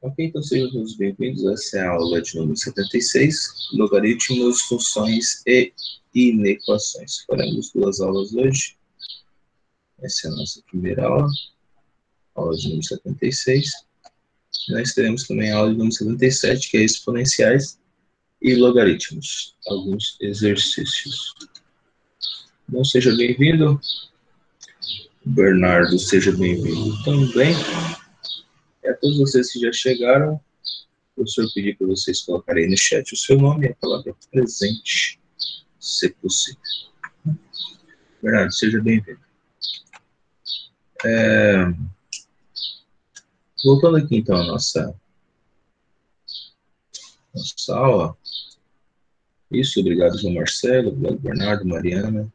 Ok, então sejam todos bem-vindos. Essa é a aula de número 76, logaritmos, funções e inequações. Faremos duas aulas hoje. Essa é a nossa primeira aula de número 76. Nós teremos também a aula de número 77, que é exponenciais e logaritmos. Alguns exercícios. Bom, seja bem-vindo. Bernardo, seja bem-vindo também. E a todos vocês que já chegaram, o professor pediu para vocês colocarem no chat o seu nome e a palavra presente, se possível. Bernardo, seja bem-vindo. Voltando aqui, então, à nossa aula. Isso, obrigado, João Marcelo, obrigado, Bernardo, Mariana.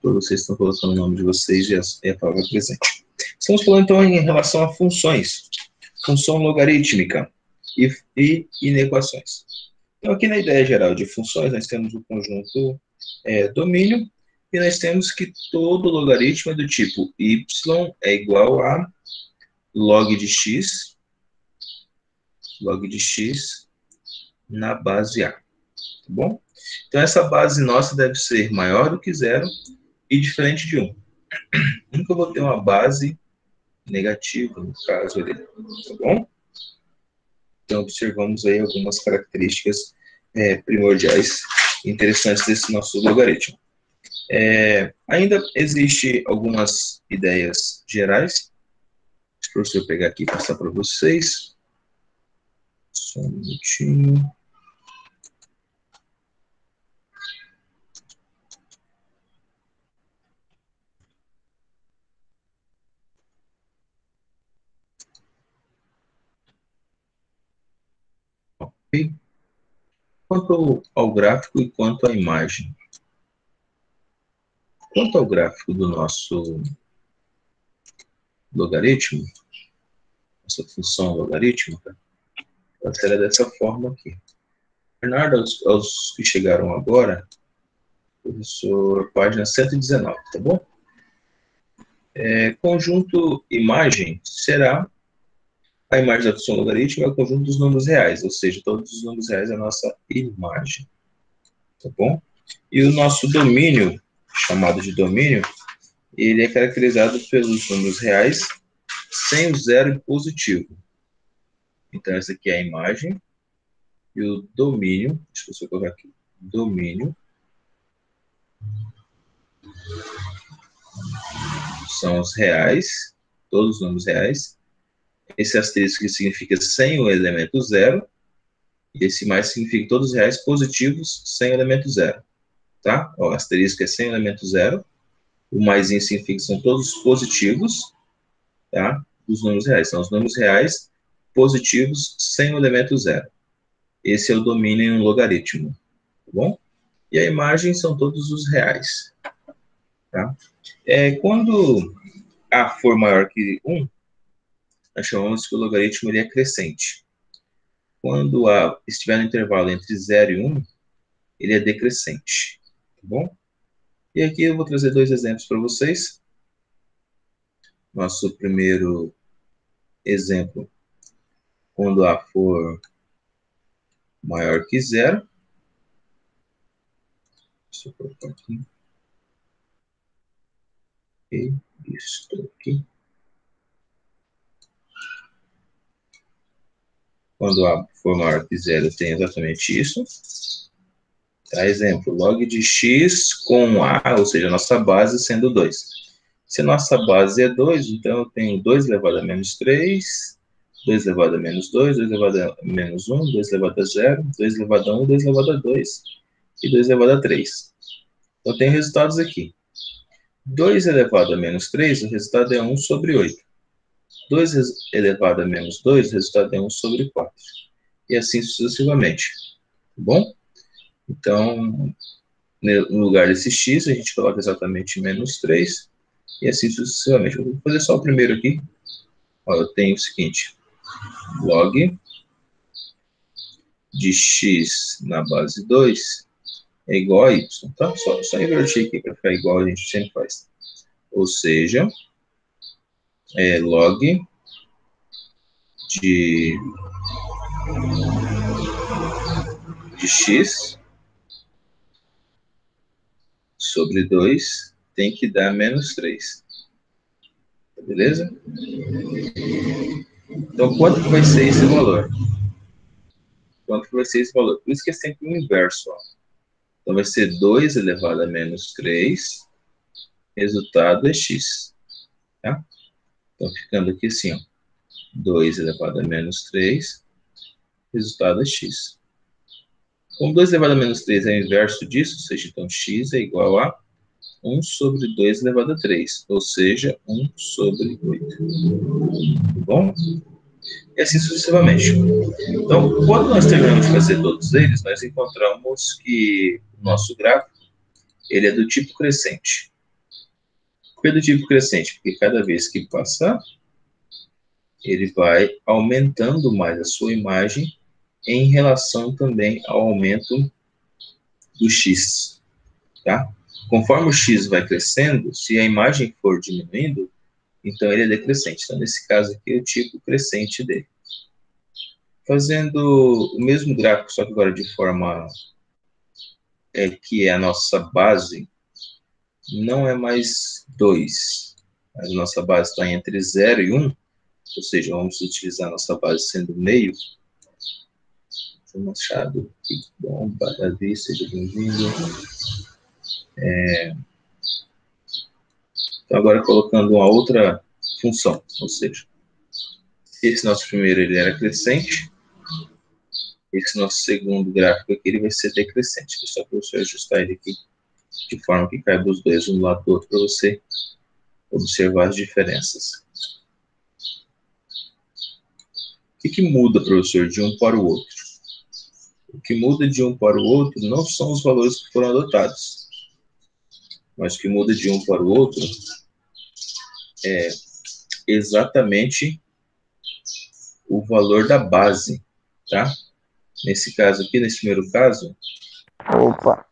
Todos vocês estão colocando o nome de vocês e a palavra presente. Estamos falando, então, em relação a funções. Função logarítmica e inequações. Então, aqui na ideia geral de funções, nós temos o conjunto domínio, e nós temos que todo logaritmo é do tipo y é igual a log de x na base a. Tá bom? Então, essa base nossa deve ser maior do que zero e diferente de 1. Nunca eu vou ter uma base negativa, no caso ali. Tá bom? Então, observamos aí algumas características primordiais interessantes desse nosso logaritmo. Ainda existe algumas ideias gerais. Deixa eu pegar aqui e passar para vocês. Só um minutinho. Ok. Quanto ao gráfico e quanto à imagem. Quanto ao gráfico do nosso logaritmo, nossa função logarítmica, ela será dessa forma aqui. Bernardo, aos que chegaram agora, professor, página 119, tá bom? Conjunto imagem será a imagem da função logarítmica é o conjunto dos números reais, ou seja, todos os números reais é a nossa imagem, tá bom? E o nosso domínio, chamado de domínio, ele é caracterizado pelos números reais sem o zero positivo. Então, essa aqui é a imagem. E o domínio, deixa eu só colocar aqui, domínio, são os reais, todos os números reais. Esse asterisco significa sem o elemento zero, e esse mais significa todos os reais positivos sem o elemento zero. Tá? O asterisco é sem o elemento zero, o maisinho significa que são todos positivos, tá? Os números reais. São os números reais positivos sem o elemento zero. Esse é o domínio em um logaritmo, tá bom? E a imagem são todos os reais, tá? Quando A for maior que 1, nós chamamos que o logaritmo ele é crescente. Quando A estiver no intervalo entre 0 e 1, ele é decrescente, tá bom? E aqui eu vou trazer dois exemplos para vocês. Nosso primeiro exemplo, quando A for maior que 0. Deixa eu colocar aqui. Ok, isso aqui. Quando A for maior que 0, tem exatamente isso. Tá, exemplo, log de x com A, ou seja, a nossa base sendo 2. Se a nossa base é 2, então eu tenho 2 elevado a menos 3, 2 elevado a menos 2, 2 elevado a menos 1, 2 elevado a 0, 2 elevado a 1, 2 elevado a 2 e 2 elevado a 3. Então, eu tenho resultados aqui. 2 elevado a menos 3, o resultado é 1 sobre 8. 2 elevado a menos 2, o resultado é 1 sobre 4. E assim sucessivamente. Tá bom? Então, no lugar desse x, a gente coloca exatamente menos 3. E assim sucessivamente. Eu vou fazer só o primeiro aqui. Ó, eu tenho o seguinte. Log de x na base 2 é igual a y. Tá? Só inverter aqui para ficar igual a gente sempre faz. Ou seja, log de x sobre 2 tem que dar menos 3. Beleza? Então, quanto que vai ser esse valor? Quanto que vai ser esse valor? Por isso que é sempre o inverso. Ó. Então, vai ser 2 elevado a menos 3. Resultado é x. Tá? Então, ficando aqui assim, ó. 2 elevado a menos 3. Resultado é x. Como 2 elevado a menos 3 é o inverso disso, ou seja, então x é igual a 1 sobre 2 elevado a 3, ou seja, 1 sobre 8. Tá bom? E assim sucessivamente. Então, quando nós terminamos de fazer todos eles, nós encontramos que o nosso gráfico ele é do tipo crescente. Por que do tipo crescente? Porque cada vez que passar, ele vai aumentando mais a sua imagem em relação também ao aumento do x. Tá? Conforme o x vai crescendo, se a imagem for diminuindo, então ele é decrescente. Então, nesse caso aqui, é o tipo crescente dele. Fazendo o mesmo gráfico, só que agora de forma que é a nossa base, não é mais 2. A nossa base está entre 0 e 1, ou seja, vamos utilizar a nossa base sendo meio. Machado, que bom, Davi, seja bem-vindo. Então, agora colocando uma outra função, ou seja, esse nosso primeiro ele era crescente, esse nosso segundo gráfico aqui ele vai ser decrescente. Só para você ajustar ele aqui de forma que caiba os dois um do lado do outro para você observar as diferenças. O que muda, professor, de um para o outro? O que muda de um para o outro não são os valores que foram adotados, mas o que muda de um para o outro é exatamente o valor da base, tá? Nesse caso aqui, nesse primeiro caso... Opa!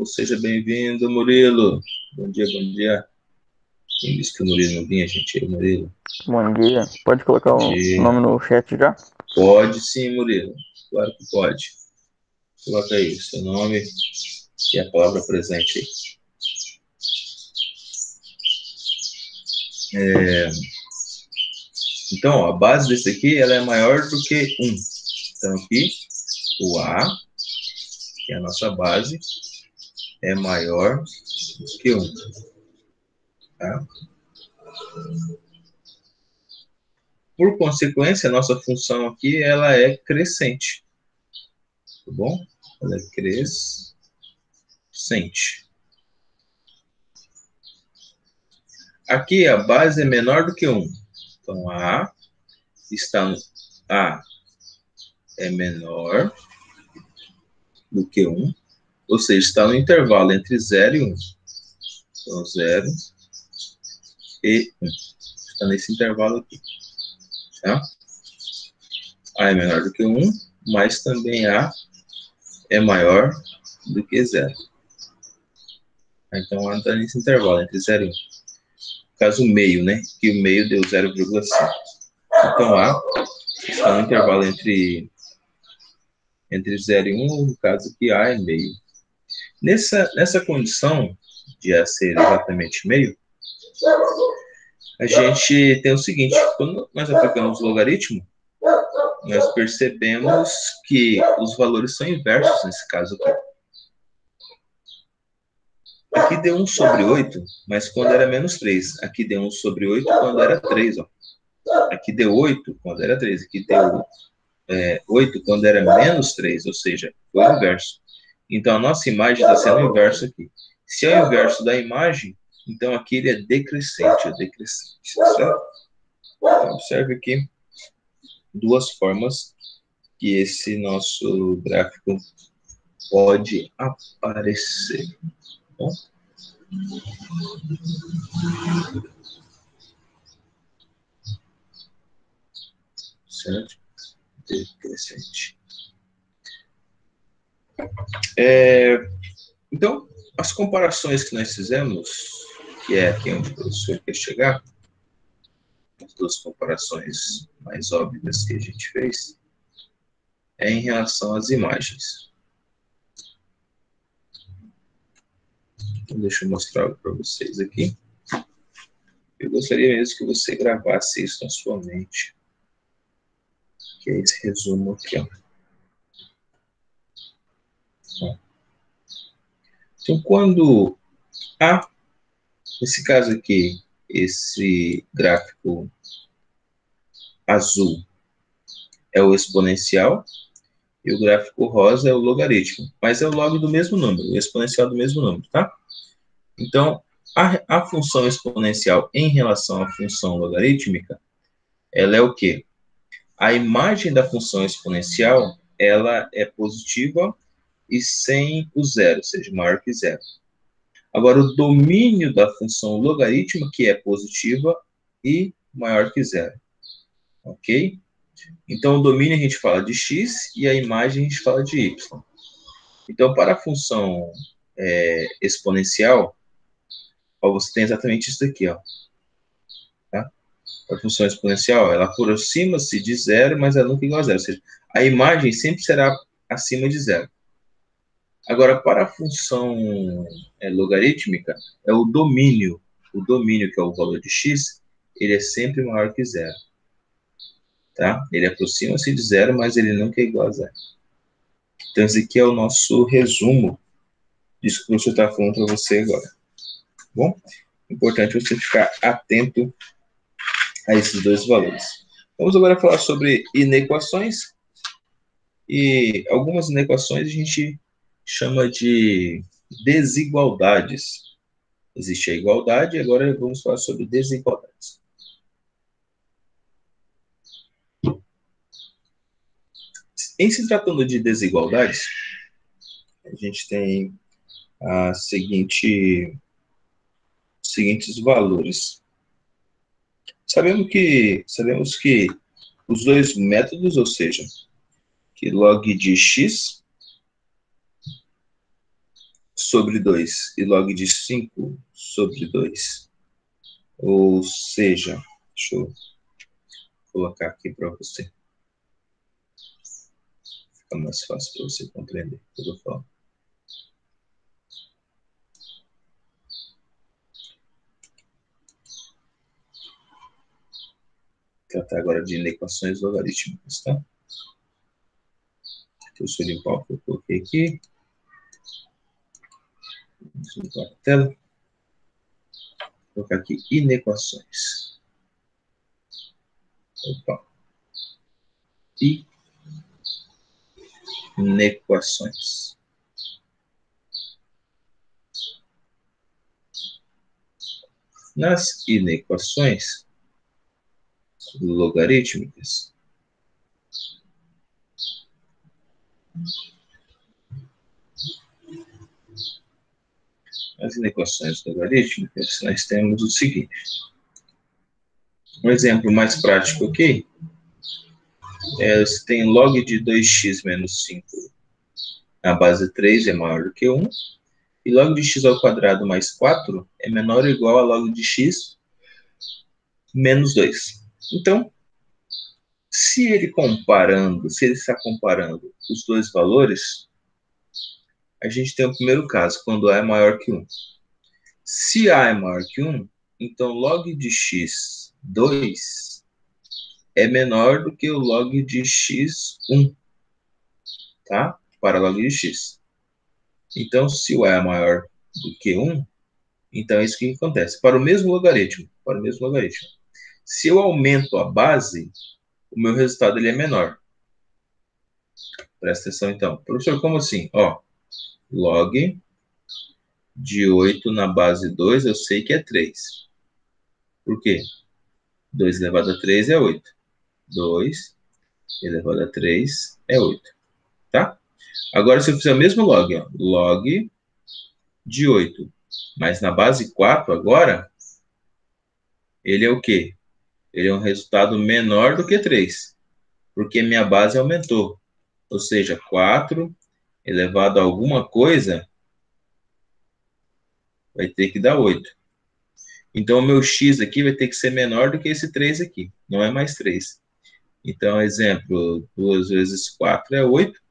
Seja bem-vindo, Murilo. Bom dia, bom dia. Quem disse que o Murilo não vinha, gente? É o Murilo. Bom dia. Pode colocar o nome no chat já? Pode sim, Murilo. Claro que pode. Coloca aí o seu nome e a palavra presente aí. Então, ó, a base desse aqui ela é maior do que 1. Então, aqui, o A, que é a nossa base, é maior do que 1. Tá? Por consequência, a nossa função aqui ela é crescente. Tá bom? Ela é crescente. Aqui a base é menor do que 1. Então, A está no... A é menor do que 1. Ou seja, está no intervalo entre 0 e 1. Então, 0 e 1. Está nesse intervalo aqui. Tá? A é menor do que 1, mas também A é maior do que 0. Então, A está nesse intervalo entre 0 e 1. No caso, o meio, né? Que o meio deu 0,5. Então, A está no intervalo entre 0 e 1, no caso que A é meio. Nessa condição de A ser exatamente meio, a gente tem o seguinte: quando nós aplicamos o logaritmo, nós percebemos que os valores são inversos nesse caso aqui. Aqui deu 1 sobre 8, mas quando era menos 3. Aqui deu 1 sobre 8 quando era 3. Ó. Aqui deu 8 quando era 3. Aqui deu 8 quando era menos 3, ou seja, foi o inverso. Então, a nossa imagem está sendo o inverso aqui. Se é o inverso da imagem, então aqui ele é decrescente, certo? Então, observe aqui duas formas que esse nosso gráfico pode aparecer. Bom? Certo? Decrescente. Então, as comparações que nós fizemos, que é aqui onde o professor quer chegar, as duas comparações mais óbvias que a gente fez é em relação às imagens. Então, deixa eu mostrar algo para vocês aqui. Eu gostaria mesmo que você gravasse isso na sua mente, que é esse resumo aqui, ó. Então, quando A, nesse caso aqui, esse gráfico azul é o exponencial e o gráfico rosa é o logaritmo, mas é o log do mesmo número, o exponencial do mesmo número, tá? Então, a função exponencial em relação à função logarítmica, ela é o quê? A imagem da função exponencial, ela é positiva e sem o zero, ou seja, maior que zero. Agora, o domínio da função logarítmica, que é positiva e maior que zero. Ok? Então, o domínio a gente fala de x e a imagem a gente fala de y. Então, para a função exponencial, ó, você tem exatamente isso daqui, ó. Tá? A função exponencial, ela aproxima-se de zero, mas ela nunca é igual a zero. Ou seja, a imagem sempre será acima de zero. Agora, para a função logarítmica, é o domínio. O domínio, que é o valor de x, ele é sempre maior que zero. Tá? Ele aproxima-se de zero, mas ele nunca é igual a zero. Então, esse aqui é o nosso resumo disso que eu estou falando para você agora. Bom, importante você ficar atento a esses dois valores. Vamos agora falar sobre inequações. E algumas inequações a gente chama de desigualdades. Existe a igualdade, e agora vamos falar sobre desigualdades. Em se tratando de desigualdades, a gente tem seguintes valores. Sabemos que os dois métodos, ou seja, que log de x sobre 2 e log de 5 sobre 2, ou seja, deixa eu colocar aqui para você. Fica mais fácil para você compreender o que eu estou falando. Tratar agora de inequações logarítmicas, tá? Deixa eu limpar o que eu coloquei aqui. Vamos limpar a tela. Vou colocar aqui inequações. Opa. Inequações. Nas inequações logarítmicas, nós temos o seguinte. Um exemplo mais prático aqui você tem log de 2x menos 5 na base 3 é maior do que 1, e log de x ao quadrado mais 4 é menor ou igual a log de x menos 2. Então, se ele está comparando os dois valores, a gente tem o primeiro caso, quando A é maior que 1. Se A é maior que 1, então log de x 2 é menor do que o log de x 1, tá? Para log de x. Então, se o A é maior do que 1, então é isso que acontece. Para o mesmo logaritmo. Se eu aumento a base, o meu resultado ele é menor. Presta atenção, então. Professor, como assim? Ó, log de 8 na base 2, eu sei que é 3. Por quê? 2 elevado a 3 é 8. 2 elevado a 3 é 8. Tá? Agora, se eu fizer o mesmo log, ó, log de 8, mas na base 4 agora, ele é o quê? Ele é um resultado menor do que 3, porque minha base aumentou. Ou seja, 4 elevado a alguma coisa vai ter que dar 8. Então, o meu x aqui vai ter que ser menor do que esse 3 aqui. Não é mais 3. Então, exemplo, 2 vezes 4 é 8.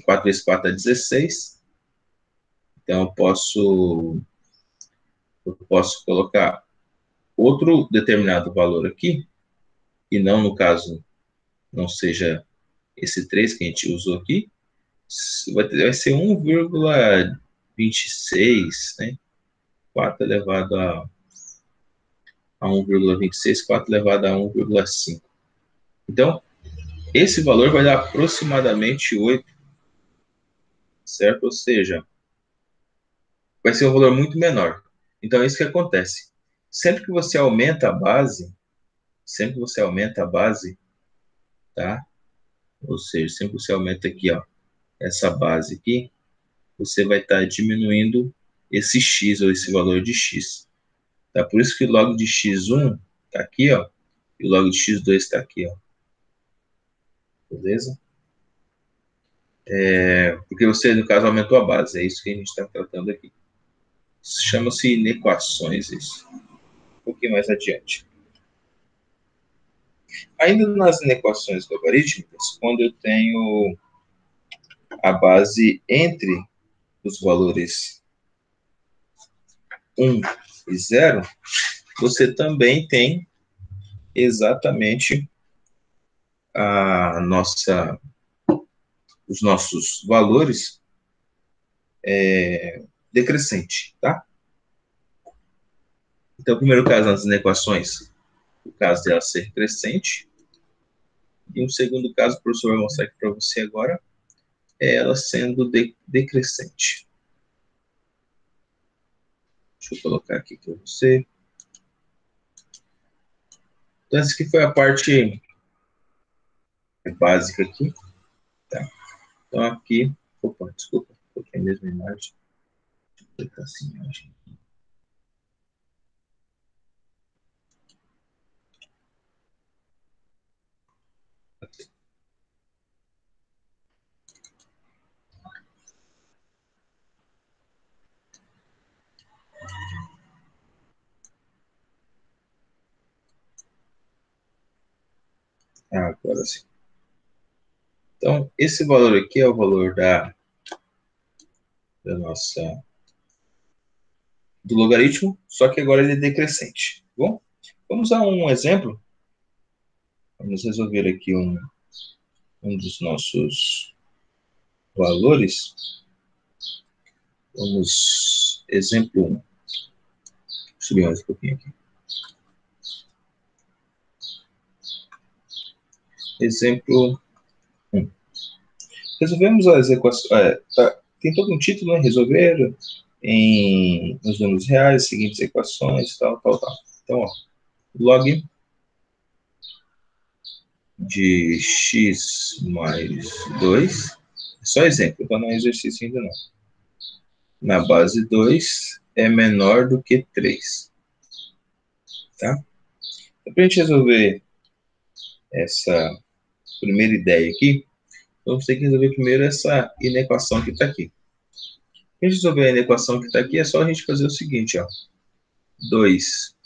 4 vezes 4 é 16. Então, eu posso colocar outro determinado valor aqui, e não, no caso, não seja esse 3 que a gente usou aqui, vai ser 1,26, né? 4 elevado a 1,26, 4 elevado a 1,5. Então, esse valor vai dar aproximadamente 8, certo? Ou seja, vai ser um valor muito menor. Então, é isso que acontece. Sempre que você aumenta a base, tá? Ou seja, sempre que você aumenta aqui, ó, essa base aqui, você vai estar diminuindo esse x, ou esse valor de x. Tá? Por isso que o log de x1 está aqui, ó, e o log de x2 está aqui, ó. Beleza? Porque você, no caso, aumentou a base. É isso que a gente está tratando aqui. Chama-se inequações, isso. Um pouquinho mais adiante. Ainda nas inequações logarítmicas, quando eu tenho a base entre os valores 1 e 0, você também tem exatamente os nossos valores decrescente, tá? Então, o primeiro caso nas inequações, o caso dela ser crescente, e um segundo caso, o professor vai mostrar aqui para você agora, é ela sendo decrescente. Deixa eu colocar aqui para você. Então, essa aqui foi a parte básica aqui. Tá? Então, aqui... Opa, desculpa, coloquei a mesma imagem. Deixa eu clicar assim, imagem. Agora sim. Então, esse valor aqui é o valor do logaritmo, só que agora ele é decrescente. Bom, vamos a um exemplo. Vamos resolver aqui um dos nossos valores. Vamos, exemplo 1. Subir mais um pouquinho aqui. Exemplo 1. Resolvemos as equações. Tem todo um título, né? Resolver nos números reais, seguintes equações, tal. Então, ó, log de x mais 2. Só exemplo, então não é exercício ainda não. Na base 2 é menor do que 3. Tá? Então, para a gente resolver essa primeira ideia aqui, vamos ter que resolver primeiro essa inequação que está aqui. Para a gente resolver a inequação que está aqui, é só a gente fazer o seguinte, ó. 2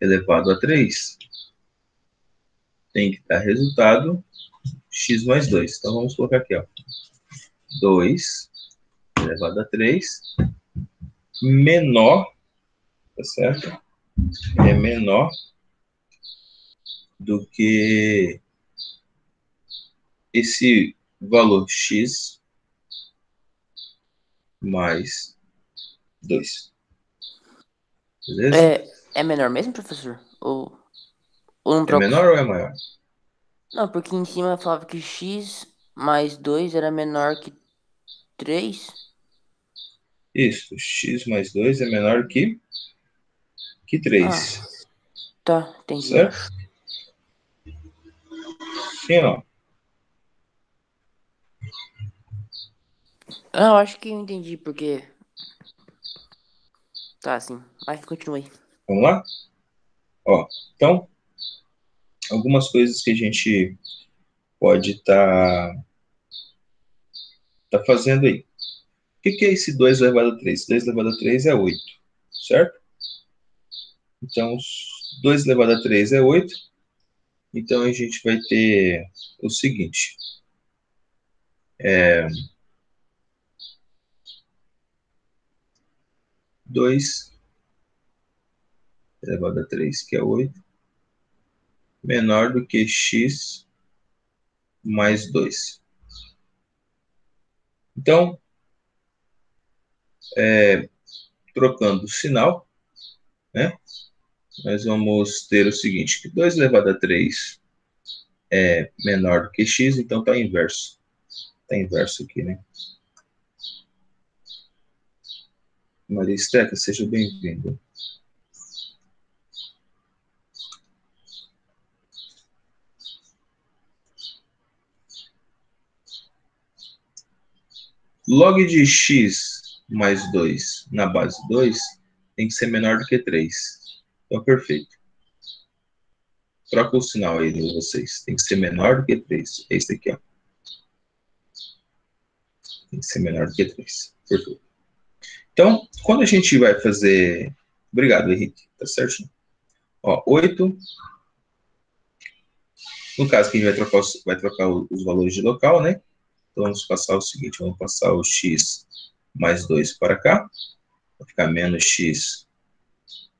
elevado a 3 tem que dar resultado x mais 2. Então, vamos colocar aqui, ó. 2 elevado a 3 menor, tá certo? É menor do que esse valor x mais 2. Beleza? É menor mesmo, professor? Ou não É troca? menor ou é maior? Não, porque em cima falava que x mais 2 era menor que 3. Isso, x mais 2 é menor que Ah, 3. tá, entendi, Certo? acho. Sim, ó. Ah, eu acho que eu entendi, porque... Tá, sim. Mas continue aí. Vamos lá? Ó, então, algumas coisas que a gente pode tá fazendo aí. O que é esse 2 elevado a 3? 2 elevado a 3 é 8. certo? Então, 2 elevado a 3 é 8. Então, a gente vai ter o seguinte. 2 elevado a 3, que é 8, menor do que x mais 2. Então, trocando o sinal, né, nós vamos ter o seguinte, que 2 elevado a 3 é menor do que x, então está inverso. Está inverso aqui, né? Maria Esteca, seja bem-vinda. Log de x mais 2 na base 2 tem que ser menor do que 3. Então, perfeito. Troca o sinal aí de vocês. Tem que ser menor do que 3. É esse aqui, ó. Tem que ser menor do que 3. Perfeito. Então, quando a gente vai fazer... Obrigado, Henrique. Tá certo? Ó, 8. No caso, que a gente vai trocar os valores de local, né? Então, vamos passar o seguinte. Vamos passar o x mais 2 para cá. Vai ficar menos x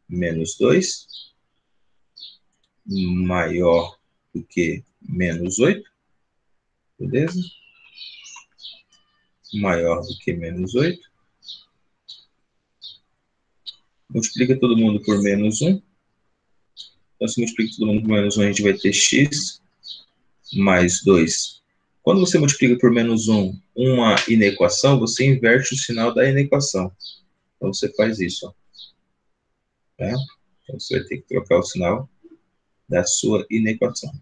menos 2. Maior do que menos 8. Beleza? Maior do que menos 8. Multiplica todo mundo por menos 1. Então, se multiplica todo mundo por menos 1, a gente vai ter x mais 2. Quando você multiplica por menos 1 uma inequação, você inverte o sinal da inequação. Então, você faz isso. Ó. Tá? Então, você vai ter que trocar o sinal da sua inequação.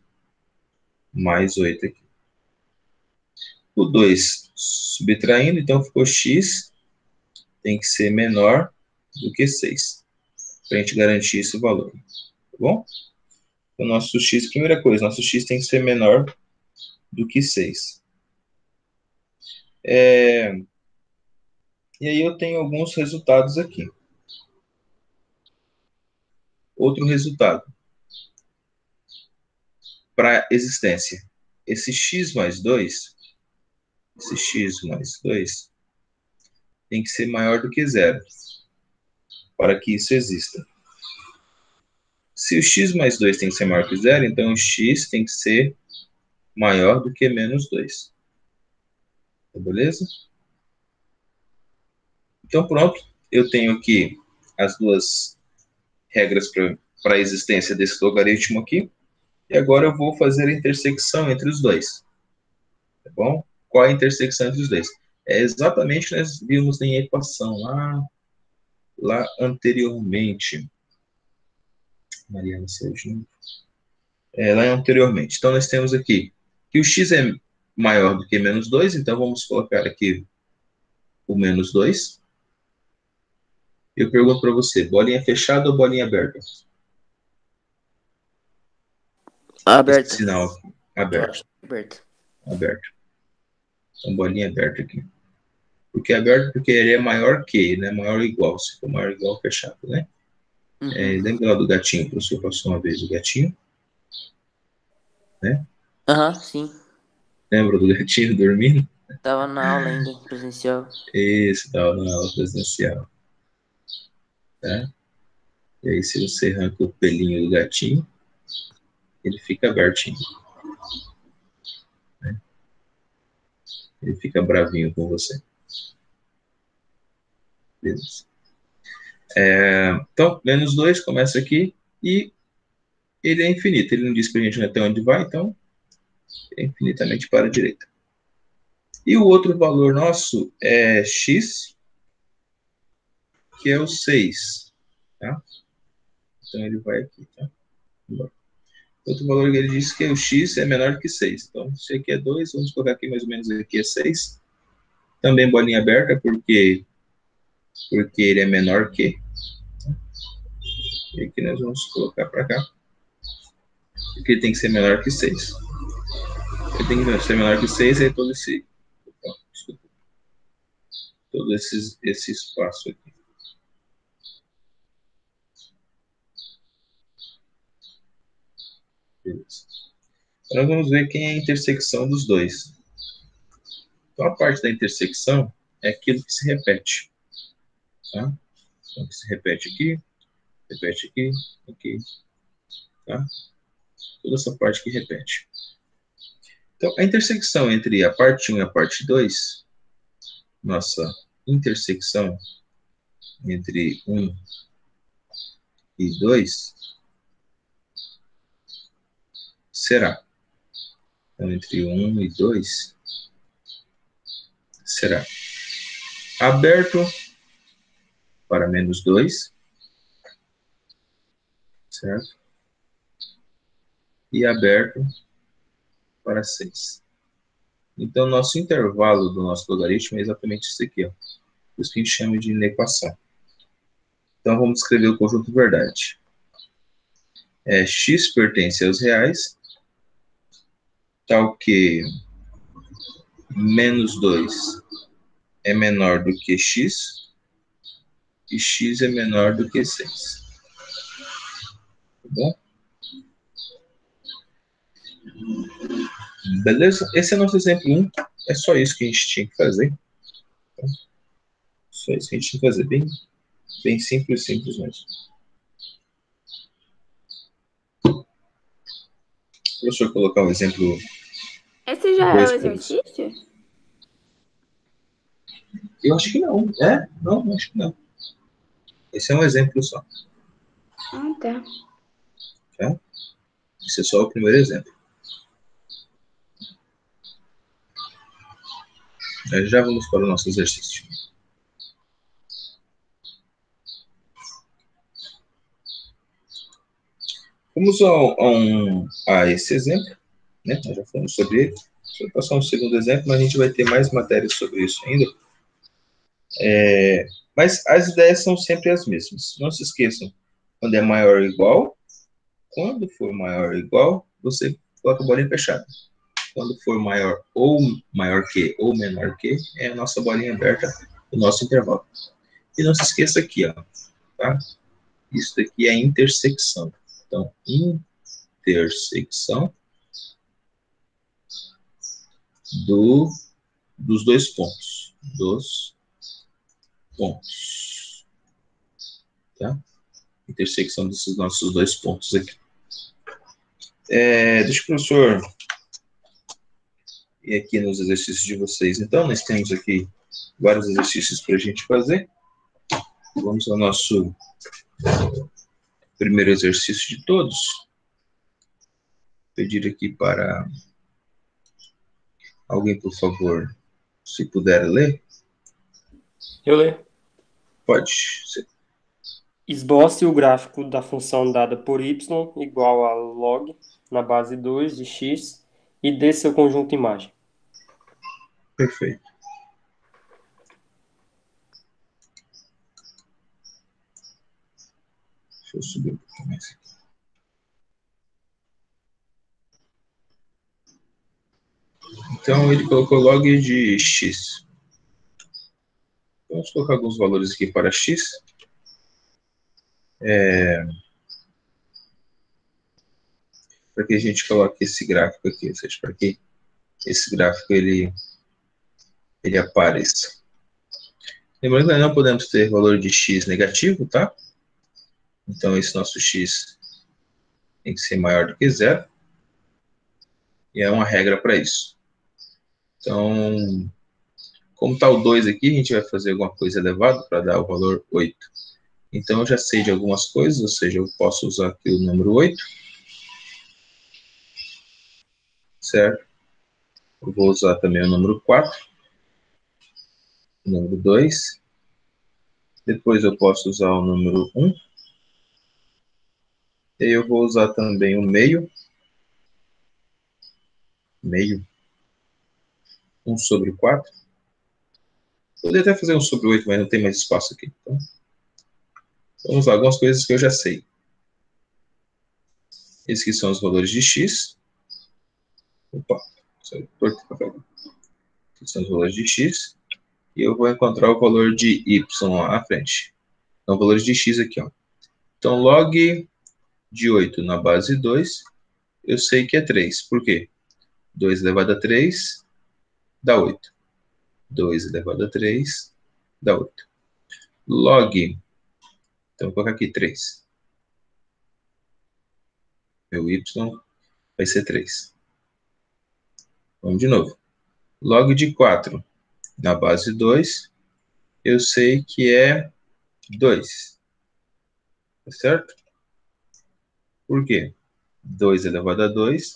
Mais 8 aqui. O 2 subtraindo, então ficou x tem que ser menor do que 6. Para a gente garantir esse valor. Tá bom? O nosso x, primeira coisa, nosso x tem que ser menor do que 6. E aí eu tenho alguns resultados aqui. Outro resultado. Para existência. Esse x mais 2 tem que ser maior do que 0. Para que isso exista. Se o x mais 2 tem que ser maior que 0, então o x tem que ser maior do que menos 2. Tá, beleza? Então, pronto. Eu tenho aqui as duas regras para a existência desse logaritmo aqui. E agora eu vou fazer a intersecção entre os dois. Tá bom? Qual é a intersecção entre os dois? É exatamente o que nós vimos em equação lá anteriormente. Mariana Serginho. Lá anteriormente. Então, nós temos aqui que o x é maior do que menos 2, então vamos colocar aqui o menos 2. Eu pergunto para você, bolinha fechada ou bolinha aberta? Aberta. Esse sinal aqui, aberto. Aberta. Aberto. Então, bolinha aberta aqui. Por que aberto? Porque ele é maior que, né? Maior ou igual. Se for maior ou igual, fechado, né? Uhum. Lembra lá do gatinho, que o professor passou uma vez o gatinho? Né? Aham, sim. Lembra do gatinho dormindo? Tava na aula ainda, presencial. Isso, estava na aula presencial. Tá? E aí, se você arranca o pelinho do gatinho, ele fica abertinho. Né? Ele fica bravinho com você. Beleza. Então, menos 2 começa aqui e ele é infinito. Ele não diz pra gente até onde vai, então é infinitamente para a direita. E o outro valor nosso é x, que é o 6. Tá? Então, ele vai aqui. Tá? Outro valor que ele diz que o x é menor que 6. Então, se aqui é 2, vamos colocar aqui mais ou menos aqui é 6. Também bolinha aberta, porque ele é menor que. E aqui nós vamos colocar para cá. Porque ele tem que ser menor que 6. Ele tem que ser menor que 6, aí todo esse espaço aqui. Beleza. Agora vamos ver quem é a intersecção dos dois. Então, a parte da intersecção é aquilo que se repete. Tá? Então, que se repete aqui, aqui, tá? Toda essa parte que repete. Então, a intersecção entre a parte 1 e a parte 2, nossa intersecção entre 1 e 2, será, então, entre 1 e 2, será aberto para -2, certo? E aberto para 6. Então, nosso intervalo do nosso logaritmo é exatamente isso aqui, ó. Isso que a gente chama de inequação. Então, vamos escrever o conjunto verdade. X pertence aos reais, tal que -2 é menor do que x, e x é menor do que 6. Tá bom? Beleza? Esse é nosso exemplo 1. É só isso que a gente tinha que fazer. Tá? Só isso que a gente tinha que fazer. Bem simples mesmo. Deixa eu colocar um exemplo. Esse já é o exercício? Eu acho que não. Não, acho que não. Esse é um exemplo só. Ah, tá. Tá? Esse é só o primeiro exemplo. Já vamos para o nosso exercício. Vamos a esse exemplo, né? Nós já falamos sobre ele. Deixa eu passar um segundo exemplo, mas a gente vai ter mais matérias sobre isso ainda. Mas as ideias são sempre as mesmas. Não se esqueçam, quando é maior ou igual, quando for maior ou igual, você coloca a bolinha fechada. Quando for maior que ou menor que, é a nossa bolinha aberta, o nosso intervalo. E não se esqueça aqui, ó, tá? Isso daqui é a intersecção. Então, intersecção dos dois pontos. Tá? Intersecção desses nossos dois pontos aqui. Deixa o professor ir aqui nos exercícios de vocês. Então, nós temos aqui vários exercícios para a gente fazer. Vamos ao nosso primeiro exercício de todos. Pedir aqui para alguém, por favor, se puder ler. Eu leio. Pode. Esboce o gráfico da função dada por y igual a log na base 2 de x e dê seu conjunto imagem. Perfeito. Deixa eu subir um pouquinho mais aqui. Então, ele colocou log de x. Vamos colocar alguns valores aqui para x. Para que a gente coloque esse gráfico aqui, ou seja, para que esse gráfico ele apareça. Lembrando que nós não podemos ter valor de x negativo, tá? Então, esse nosso x tem que ser maior do que zero. E é uma regra para isso. Então, como está o 2 aqui, a gente vai fazer alguma coisa elevada para dar o valor 8. Então, eu já sei de algumas coisas, ou seja, eu posso usar aqui o número 8. Certo? Eu vou usar também o número 4. O número 2. Depois eu posso usar o número 1. E eu vou usar também o meio. Meio. 1 sobre 4. Poderia até fazer 1 sobre 8, mas não tem mais espaço aqui. Então, vamos lá, algumas coisas que eu já sei. Esses aqui são os valores de x. Opa, esses são os valores de x. E eu vou encontrar o valor de y lá à frente. Então, valores de x aqui, ó. Então, log de 8 na base 2 eu sei que é 3. Por quê? 2 elevado a 3 dá 8. 2 elevado a 3 dá 8. Log, então vou colocar aqui 3. Meu y vai ser 3. Vamos de novo. Log de 4 na base 2, eu sei que é 2. Tá certo? Por quê? 2 elevado a 2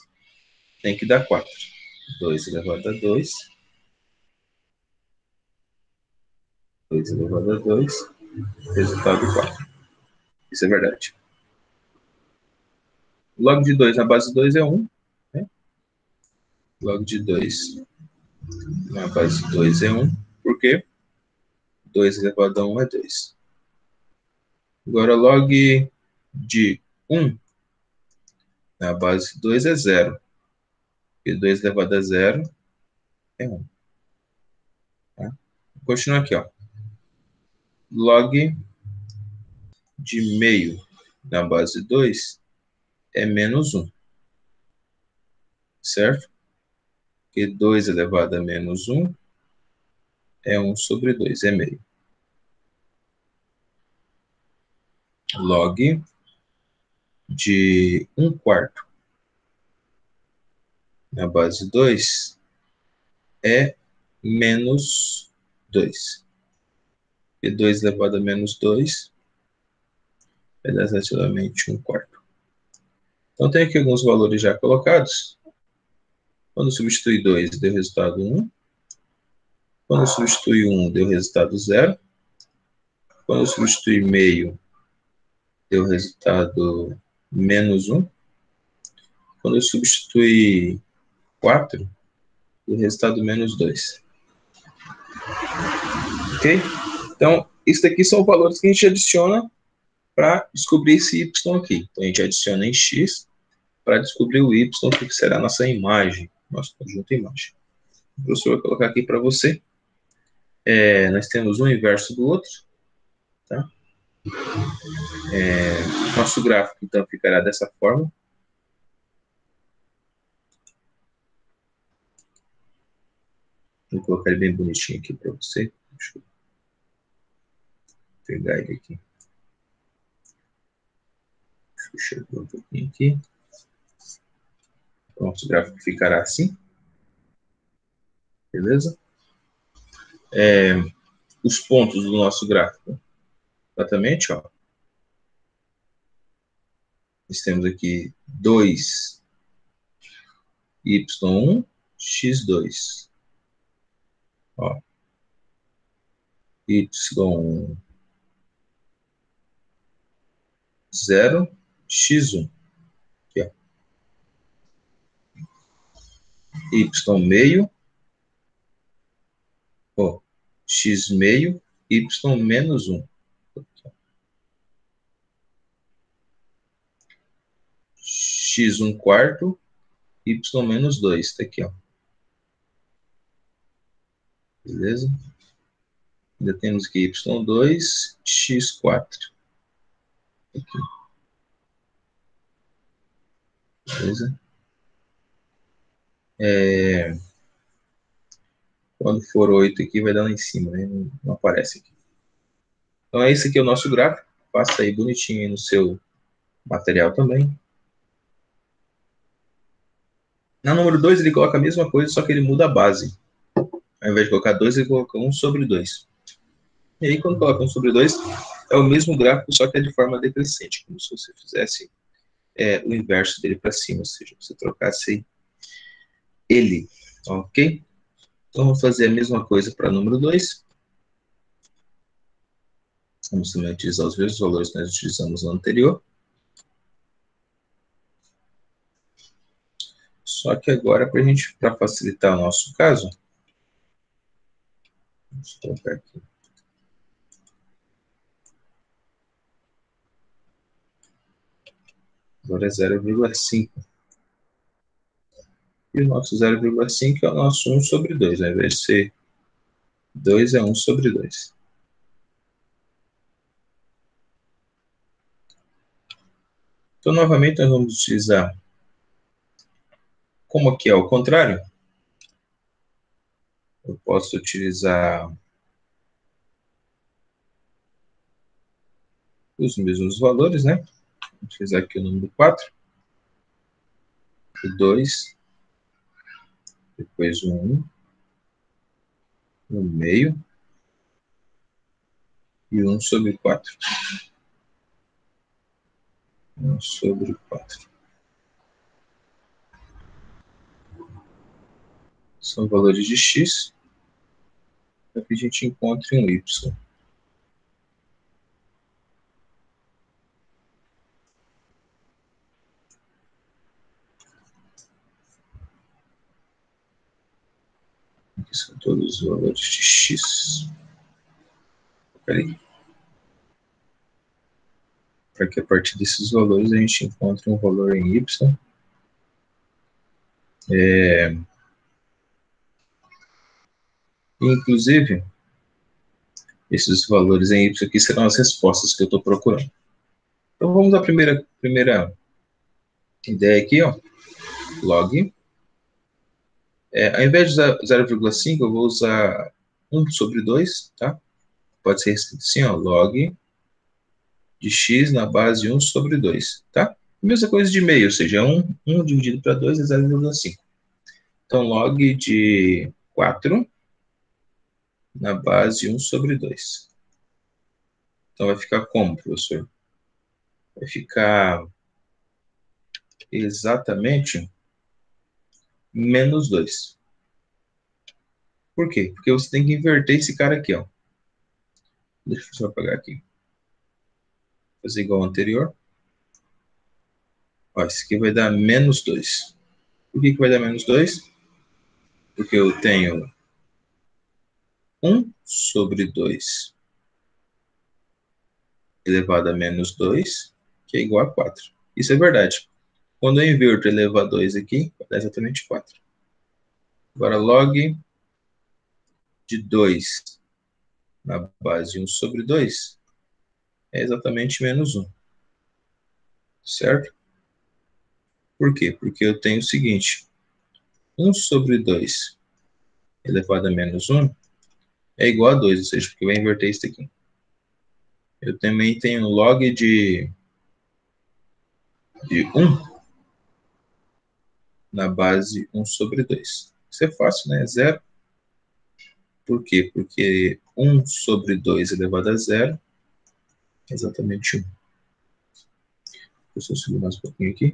tem que dar 4. 2 elevado a 2. 2 elevado a 2. Resultado 4. Isso é verdade. Log de 2 na base 2 é 1. Né? Log de 2 na base 2 é 1. Por quê? 2 elevado a 1 é 2. Agora, log de 1 na base 2 é 0. E 2 elevado a 0 é 1. Tá? Vou continuar aqui, ó. Log de meio na base 2 é menos 1. Certo? Porque 2 elevado a menos 1 é 1 sobre 2, é meio. Log de 1 quarto na base 2 é menos 2. E 2 elevado a menos 2 é exatamente 1 quarto. Então, tem aqui alguns valores já colocados. Quando substitui 2, deu resultado 1. Quando substitui 1, deu resultado 0. Quando substitui meio, deu resultado menos 1. Quando substitui 4, deu resultado menos 2. Ok? Então, isso daqui são valores que a gente adiciona para descobrir esse y aqui. Então, a gente adiciona em x para descobrir o y, que será a nossa imagem, nosso conjunto imagem. O professor vai colocar aqui para você. Nós temos um inverso do outro. Tá? Nosso gráfico, então, ficará dessa forma. Vou colocar ele bem bonitinho aqui para você. Deixa eu pegar ele aqui. Deixa eu chegar um pouquinho aqui. Pronto, o gráfico ficará assim. Beleza? Os pontos do nosso gráfico. Exatamente, ó. Nós temos aqui 2, y1, x2. Ó. y0, x1. Aqui, ó. Y meio, ó, x meio, y menos 1. X1 quarto, y menos 2. Tá aqui, ó. Beleza? Ainda temos aqui y2, x4. Aqui. Beleza? Quando for 8 aqui, vai dar lá em cima, né? Não aparece aqui. Então, esse aqui é o nosso gráfico. Faça aí bonitinho aí no seu material também. Na número 2, ele coloca a mesma coisa, só que ele muda a base. Ao invés de colocar 2, ele coloca 1 sobre 2. E aí, quando coloca 1 sobre 2, é o mesmo gráfico, só que é de forma decrescente, como se você fizesse o inverso dele para cima, ou seja, você trocasse ele, ok? Então, vamos fazer a mesma coisa para número 2. Vamos também utilizar os mesmos valores que nós utilizamos no anterior. Só que agora, para facilitar o nosso caso, vamos colocar aqui. Agora é 0,5. E o nosso 0,5 é o nosso 1 sobre 2. Ao invés de ser 2, é 1 sobre 2. Então, novamente, nós vamos utilizar como aqui é ao contrário, eu posso utilizar os mesmos valores, né? Vou utilizar aqui o número 4, o 2, depois o 1, o meio e 1 sobre 4. 1 sobre 4. São valores de x, para que a gente encontre um y. Aqui são todos os valores de x. Peraí. Para que a partir desses valores a gente encontre um valor em y. Inclusive, esses valores em y aqui serão as respostas que eu estou procurando. Então vamos à primeira ideia aqui, ó. Log. Ao invés de usar 0,5, eu vou usar 1 sobre 2, tá? Pode ser escrito assim, ó, log de x na base 1 sobre 2, tá? Mesma coisa de meio, ou seja, 1 dividido para 2 é 0,5. Então, log de 4 na base 1 sobre 2. Então, vai ficar como, professor? Vai ficar exatamente menos 2. Por quê? Porque você tem que inverter esse cara aqui, ó. Deixa eu só apagar aqui. Fazer igual ao anterior. Ó, esse aqui vai dar menos 2. Por que vai dar menos 2? Porque eu tenho 1 sobre 2 elevado a menos 2, que é igual a 4. Isso é verdade. Quando eu inverto elevado a 2 aqui, vai dar exatamente 4. Agora, log de 2 na base 1 sobre 2 é exatamente menos 1. Certo? Por quê? Porque eu tenho o seguinte. 1 sobre 2 elevado a menos 1 é igual a 2, ou seja, porque eu vou inverter isso aqui. Eu também tenho log de 1 na base 1 sobre 2. Isso é fácil, né? É 0. Por quê? Porque 1 sobre 2 elevado a 0 é exatamente 1. Deixa eu subir mais um pouquinho aqui.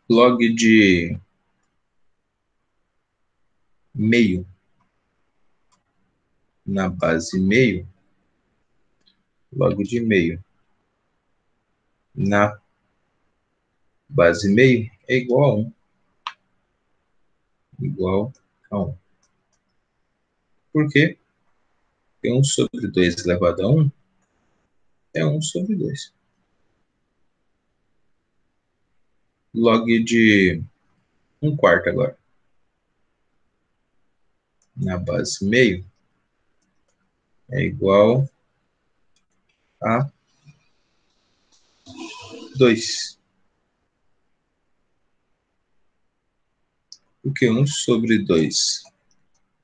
Log de meio na base meio, log de meio na base meio é igual a 1. Igual a 1. Por quê? Porque 1 sobre 2 elevado a 1 é 1 sobre 2. Log de 1/4 agora. Na base meio é igual a 2. Porque 1 sobre 2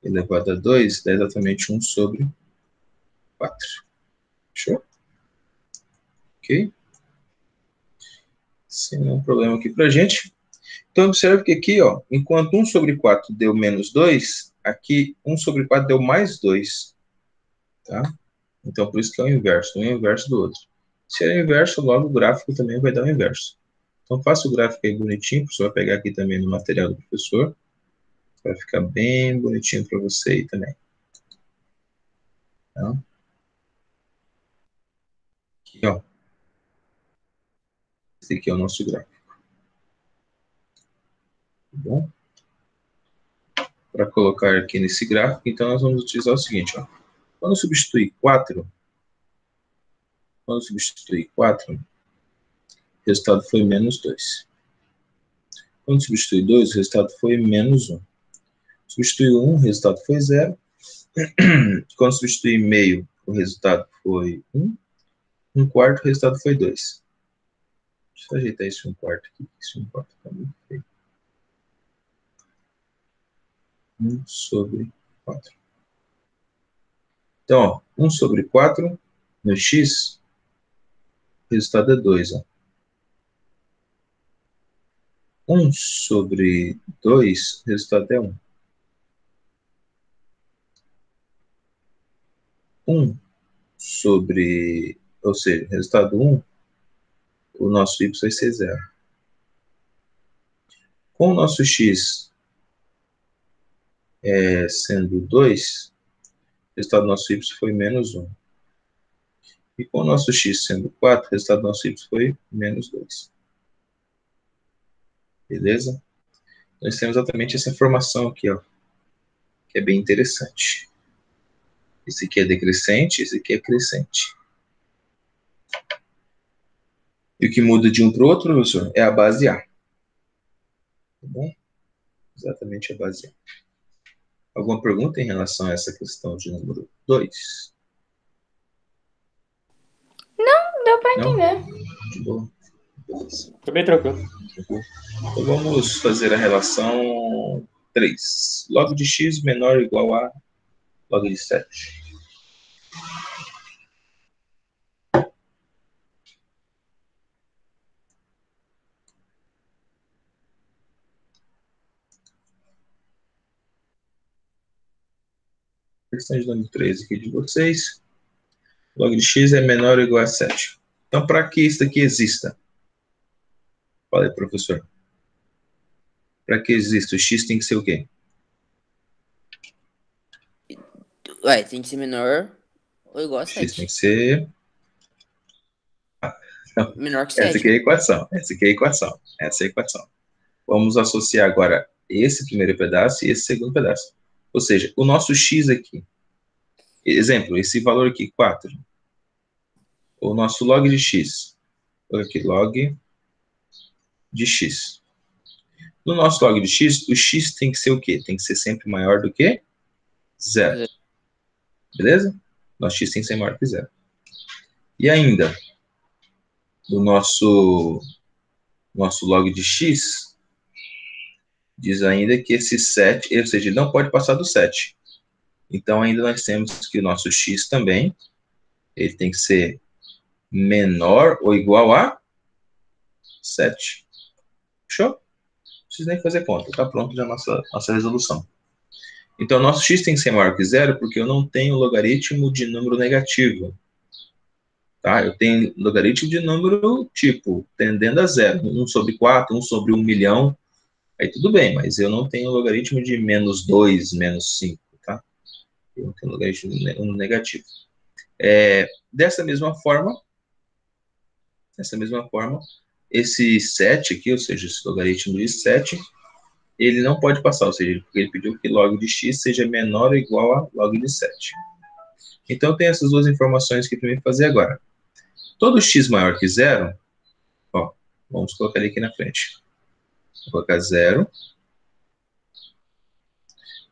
elevado a 2 dá exatamente 1 sobre 4. Fechou? Ok? Sem nenhum problema aqui pra gente. Então, observe que aqui, ó, enquanto 1 sobre 4 deu menos 2, aqui 1 sobre 4 deu mais 2. Tá? Então, por isso que é o inverso. Um é o inverso do outro. Se é o inverso, logo o gráfico também vai dar o inverso. Então, faça o gráfico aí bonitinho. O professor vai pegar aqui também no material do professor. Vai ficar bem bonitinho para você aí também. Tá? Aqui, ó. Esse aqui é o nosso gráfico. Tá bom? Para colocar aqui nesse gráfico, então nós vamos utilizar o seguinte, ó. Quando substituir 4, o resultado foi menos 2. Quando substituir 2, o resultado foi menos 1. Substituir 1, o resultado foi 0. Quando substituir meio, o resultado foi 1. 1/4, o resultado foi 2. Deixa eu ajeitar esse 1/4 aqui, esse 1/4 tá muito feio. 1/4. Então, ó, 1/4 no x, o resultado é 2. Ó. 1/2, o resultado é 1. 1 sobre, ou seja, resultado 1, o nosso y vai ser 0. Com o nosso x sendo 2, o resultado do nosso y foi menos 1. E com o nosso x sendo 4, o resultado do nosso y foi menos 2. Beleza? Nós temos exatamente essa informação aqui, ó, que é bem interessante. Esse aqui é decrescente, esse aqui é crescente. E o que muda de um para o outro, professor, é a base A. Tá bom? Exatamente a base A. Alguma pergunta em relação a essa questão de número 2? Não, deu pra Não? entender. De boa. Beleza. Tô bem tranquilo. Então vamos fazer a relação 3. Log de x menor ou igual a log de 7. Questão de número 3 aqui de vocês. Log de x é menor ou igual a 7. Então, para que isso aqui exista? Fala aí, professor. Para que exista? O x tem que ser o quê? Ué, tem que ser menor ou igual a O x tem 7. que ser... Menor que Essa 7. aqui é a equação. Essa aqui é a equação. Essa é a equação. Vamos associar agora esse primeiro pedaço e esse segundo pedaço. Ou seja, o nosso x aqui. Exemplo, esse valor aqui, 4. O nosso log de x. Aqui, log de x. No nosso log de x, o x tem que ser o quê? Tem que ser sempre maior do que 0. Beleza? Nosso x tem que ser maior que 0. E ainda, no nosso log de x, diz ainda que esse 7, ou seja, ele não pode passar do 7. Então, ainda nós temos que o nosso x também, ele tem que ser menor ou igual a 7. Fechou? Não precisa nem fazer conta, está pronto já a nossa resolução. Então, o nosso x tem que ser maior que 0 porque eu não tenho logaritmo de número negativo. Tá? Eu tenho logaritmo de número tipo, tendendo a 0. 1 sobre 4, 1 sobre 1 milhão. Aí tudo bem, mas eu não tenho logaritmo de menos 2, menos 5. Tá? Eu não tenho logaritmo de número negativo. Dessa mesma forma, esse 7 aqui, ou seja, esse logaritmo de 7, ele não pode passar, ou seja, porque ele pediu que log de x seja menor ou igual a log de 7. Então, tem essas duas informações que para mim fazer agora. Todo x maior que 0, ó, vamos colocar ele aqui na frente. Vou colocar 0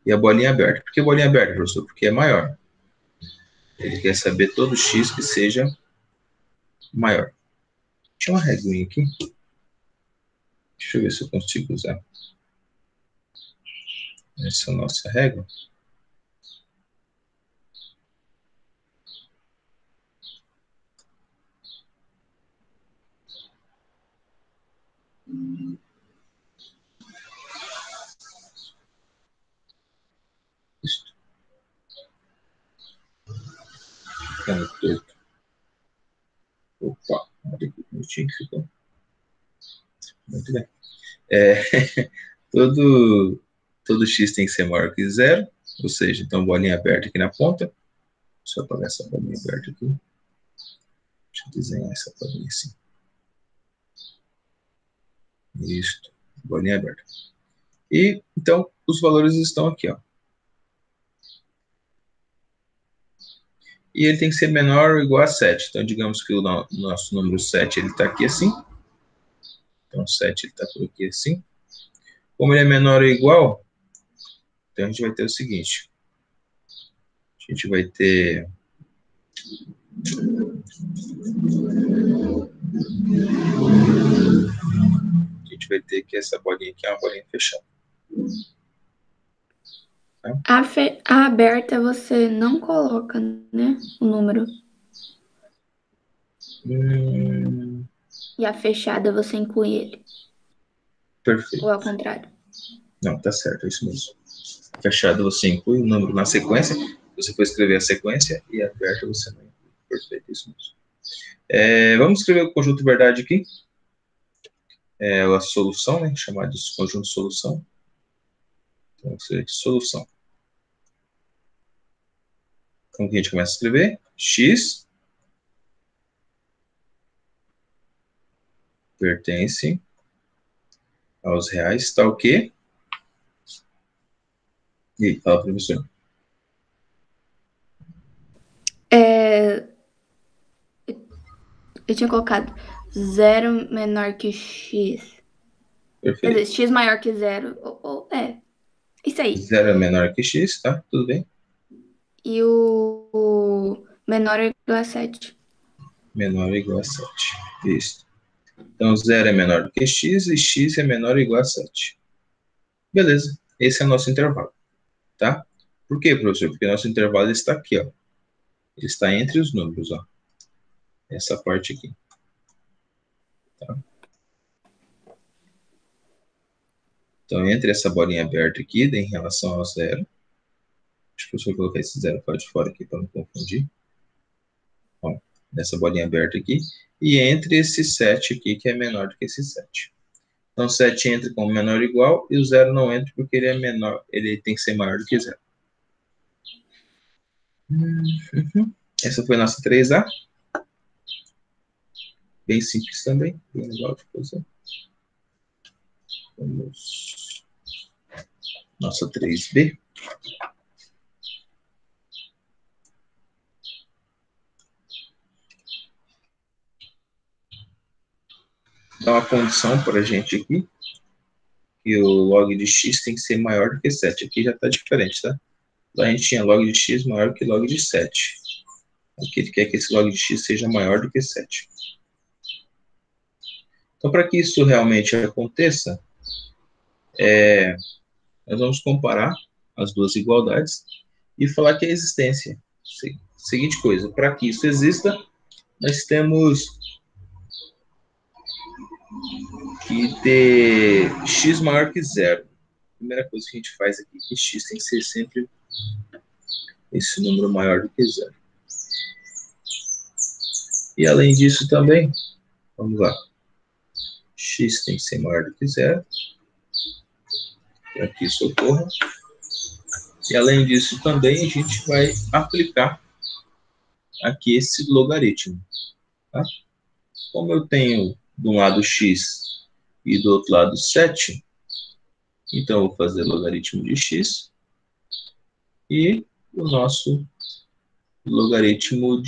e a bolinha aberta. Por que bolinha aberta, professor? Porque é maior. Ele quer saber todo x que seja maior. Tinha uma reguinha aqui. Deixa eu ver se eu consigo usar essa nossa régua. Isso. Ficando torto. Opa, olha que bonitinho que ficou. Muito bem. Todo x tem que ser maior que 0, ou seja, então bolinha aberta aqui na ponta. Deixa eu apagar essa bolinha aberta aqui. Deixa eu desenhar essa bolinha assim. Isso, bolinha aberta. E, então, os valores estão aqui, ó. E ele tem que ser menor ou igual a 7. Então, digamos que o nosso número 7, ele está aqui assim. Então, 7, ele está por aqui assim. Como ele é menor ou igual, então a gente vai ter o seguinte. A gente vai ter... vai ter que essa bolinha aqui é uma bolinha fechada. A aberta você não coloca, né? O número. E a fechada você inclui ele. Perfeito. Ou é ao contrário? Não, tá certo, é isso mesmo. Fechado você inclui o número na sequência, você for escrever a sequência, e aberta você não inclui. Perfeito, isso mesmo. Vamos escrever o conjunto verdade aqui. A solução, né? Chamado de conjunto de solução. Então, solução. Como que a gente começa a escrever? X pertence aos reais, tá o quê? E aí, fala, professor. Eu tinha colocado 0 menor que x. Perfeito. Quer dizer, x maior que 0. Isso aí. 0 é menor que x, tá? Tudo bem. E o menor é igual a 7. Menor ou igual a 7. Isso. Então, 0 é menor do que x e x é menor ou igual a 7. Beleza. Esse é o nosso intervalo. Tá? Por quê, professor? Porque nosso intervalo está aqui, ó. Ele está entre os números, ó. Essa parte aqui. Tá? Então, entre essa bolinha aberta aqui, em relação ao 0. Acho que eu vou colocar esse 0 de fora aqui para não confundir. Ó, nessa bolinha aberta aqui. E entre esse 7 aqui, que é menor do que esse 7. Então, 7 entra como menor ou igual, e o 0 não entra porque ele é menor, ele tem que ser maior do que 0. Essa foi a nossa 3A. Bem simples também, bem legal de fazer. Vamos. Nossa 3B. Dá uma condição para a gente aqui, que o log de x tem que ser maior do que 7. Aqui já está diferente, tá? Lá a gente tinha log de x maior que log de 7. Aqui ele quer que esse log de x seja maior do que 7. Então, para que isso realmente aconteça, nós vamos comparar as duas igualdades e falar que a existência. Seguinte coisa, para que isso exista, nós temos que ter x maior que 0. A primeira coisa que a gente faz aqui é que x tem que ser sempre esse número maior do que 0. E além disso também, vamos lá, x tem que ser maior do que 0, para que isso ocorra. E além disso também, a gente vai aplicar aqui esse logaritmo. Tá? Como eu tenho de um lado x e do outro lado 7, então eu vou fazer logaritmo de x e o nosso logaritmo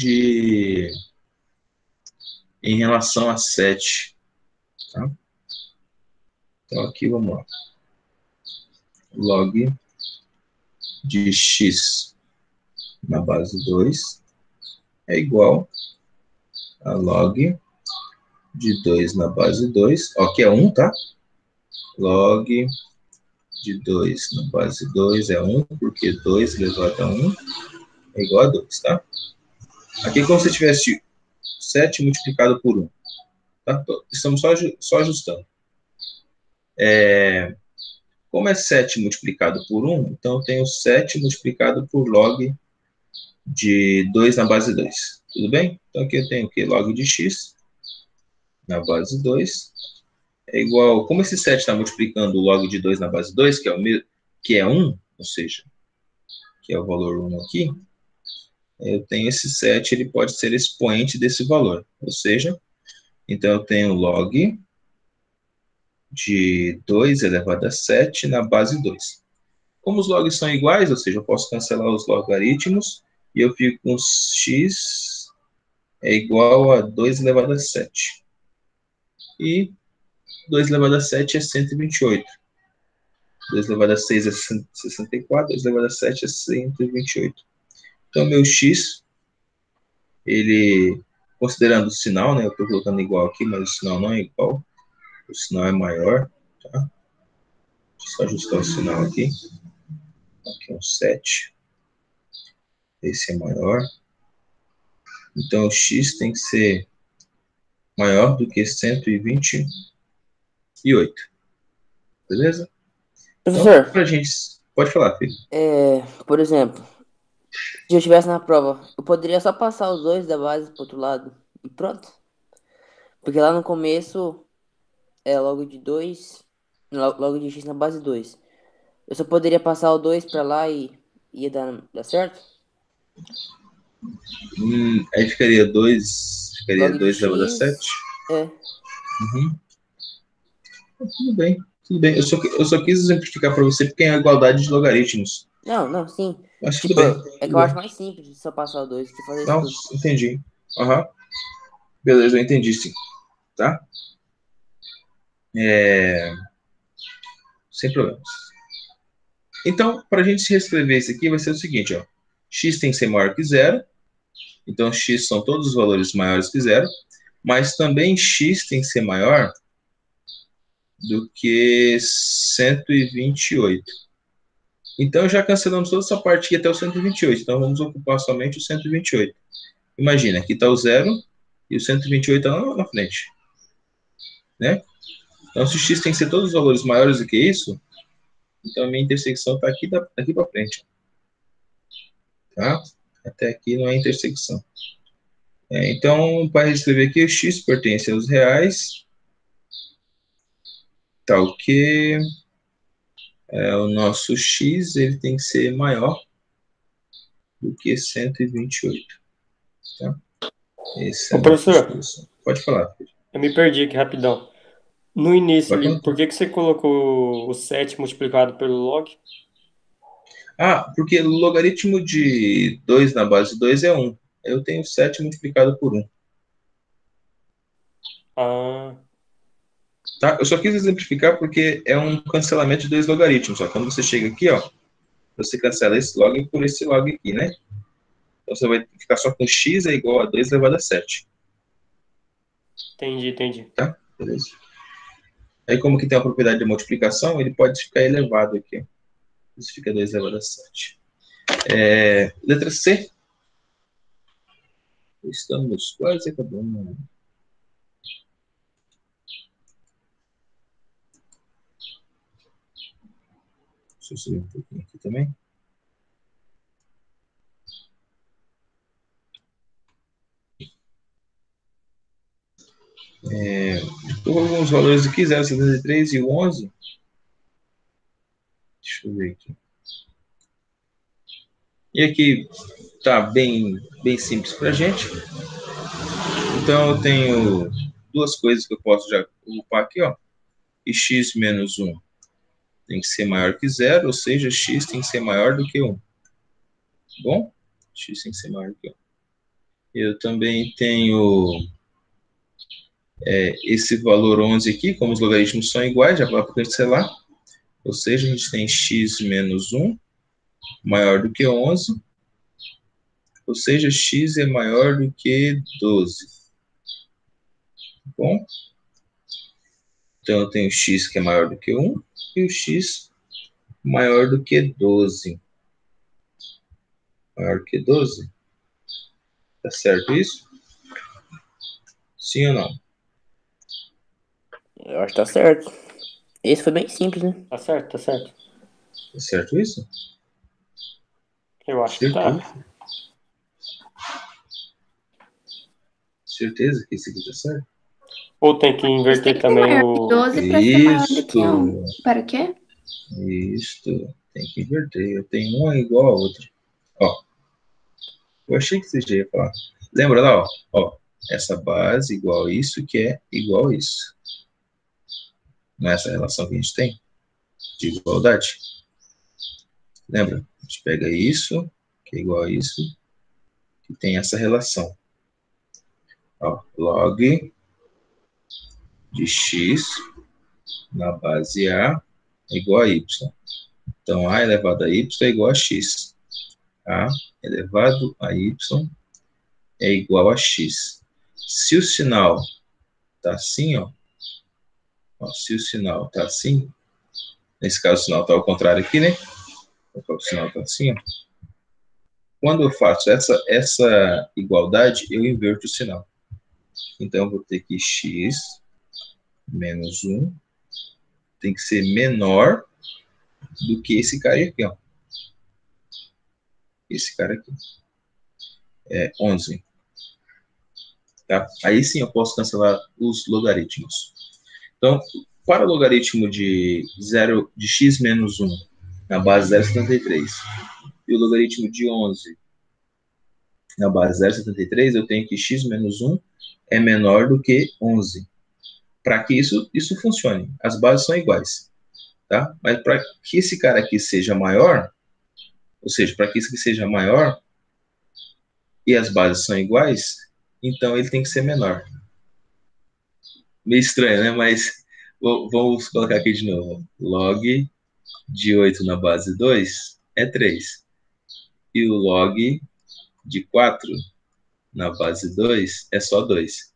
em relação a 7. Tá? Então aqui vamos lá. Log de x na base 2 é igual a log de 2 na base 2, ó, que é 1, tá? Log de 2 na base 2 é 1, porque 2 elevado a 1 é igual a 2, tá? Aqui é como se tivesse 7 multiplicado por 1. Tá? Estamos só ajustando. Como é 7 multiplicado por 1, então eu tenho 7 multiplicado por log de 2 na base 2. Tudo bem? Então aqui eu tenho o quê? Log de x na base 2 é igual... Como esse 7 está multiplicando o log de 2 na base 2, que é o mesmo, que é 1, ou seja, que é o valor 1 aqui, eu tenho esse 7, ele pode ser expoente desse valor. Ou seja, então eu tenho log de 2 elevado a 7 na base 2. Como os logs são iguais, ou seja, eu posso cancelar os logaritmos, e eu fico com x é igual a 2 elevado a 7. E 2 elevado a 7 é 128. 2 elevado a 6 é 64, 2 elevado a 7 é 128. Então, meu x, ele, considerando o sinal, né, eu estou colocando igual aqui, mas o sinal não é igual, O sinal é maior, tá? Deixa eu só ajustar o sinal aqui. Aqui é um 7. Esse é maior. Então, o x tem que ser maior do que 128. Beleza? Então, Professor, pra gente... Pode falar, filho. por exemplo, se eu estivesse na prova, eu poderia só passar os dois da base pro outro lado e pronto. Porque lá no começo é logo de 2, logo de x na base 2. Eu só poderia passar o 2 pra lá e ia dar certo? Aí ficaria 2... Ficaria Log de 2 elevado a 7. x é. Uhum. Tudo bem, tudo bem. Eu só quis exemplificar para você porque é a igualdade de logaritmos. Não, sim. Mas tudo Tipo, bem, é que tudo eu bem. acho mais simples só passar o 2 que fazer isso Não, tudo. entendi. Aham. Beleza, eu entendi sim. Tá? Sem problemas. Então, para a gente reescrever isso aqui, vai ser o seguinte, ó. X tem que ser maior que zero. Então, x são todos os valores maiores que zero. Mas também x tem que ser maior do que 128. Então, já cancelamos toda essa parte aqui até o 128. Então, vamos ocupar somente o 128. Imagina, aqui está o zero e o 128 está lá na frente. Né? Então, se o x tem que ser todos os valores maiores do que isso, então a minha intersecção está daqui para frente. Tá? Até aqui não é intersecção. Então, para escrever aqui, o x pertence aos reais, tal que o nosso x ele tem que ser maior do que 128. Tá? Essa é Ô, a nossa professor, solução. Pode falar, filho. eu me perdi aqui rapidão. No início Pode ali, falar. por que você colocou o 7 multiplicado pelo log? Porque o logaritmo de 2 na base 2 é 1. Eu tenho 7 multiplicado por 1. Ah, Tá? Eu só quis exemplificar porque é um cancelamento de dois logaritmos. Ó. Quando você chega aqui, ó, você cancela esse log por esse log aqui, né? Então você vai ficar só com x é igual a 2 elevado a 7. entendi. Tá? Beleza. Aí como que tem a propriedade de multiplicação, ele pode ficar elevado aqui. Ó. Isso fica 2 elevado a 7. Letra C. Estamos quase acabando. Deixa eu subir um pouquinho aqui também. Estou com alguns valores aqui, 0,73 e o 11. Deixa eu ver aqui. E aqui tá bem simples para a gente. Então, eu tenho duas coisas que eu posso já ocupar aqui, ó. E x menos 1 tem que ser maior que zero, ou seja, x tem que ser maior do que 1. Bom? X tem que ser maior que 1. Eu também tenho esse valor 11 aqui, como os logaritmos são iguais, já vai para cancelar. Ou seja, a gente tem x menos 1 maior do que 11. Ou seja, x é maior do que 12. Bom? Então, eu tenho x que é maior do que 1 e o x maior do que 12. Maior que 12? Tá certo isso? Sim ou não? Eu acho que tá certo. Esse foi bem simples, né? Tá certo. Tá certo isso? Eu acho que tá. Certeza que esse aqui tá certo? Ou tem que Mas tem inverter que ser também maior que o... 12 para ser maior do que 1. Para o quê? Isto. Tem que inverter. Eu tenho uma igual a outra. Ó. Eu achei que você já ia falar. Lembra lá, ó. Essa base igual a isso que é igual a isso. Não é essa relação que a gente tem? De igualdade. Lembra? A gente pega isso, que é igual a isso, que tem essa relação. Ó, log de x na base A é igual a y. Então, A elevado a y é igual a x. A elevado a y é igual a x. Se o sinal está assim, ó, Ó, se o sinal está assim, nesse caso o sinal está ao contrário aqui, né? O sinal está assim, ó. Quando eu faço essa igualdade, eu inverto o sinal. Então, eu vou ter que x menos 1 tem que ser menor do que esse cara aqui, ó. Esse cara aqui. É 11. Tá? Aí sim eu posso cancelar os logaritmos. Então, para o logaritmo de x menos 1 na base 0,73 e o logaritmo de 11 na base 0,73, eu tenho que x menos 1 é menor do que 11. Para que isso funcione, as bases são iguais. Tá? Mas para que esse cara aqui seja maior, ou seja, para que isso aqui seja maior e as bases são iguais, então ele tem que ser menor. Meio estranho, né? Mas vamos colocar aqui de novo. Log de 8 na base 2 é 3. E o log de 4 na base 2 é só 2.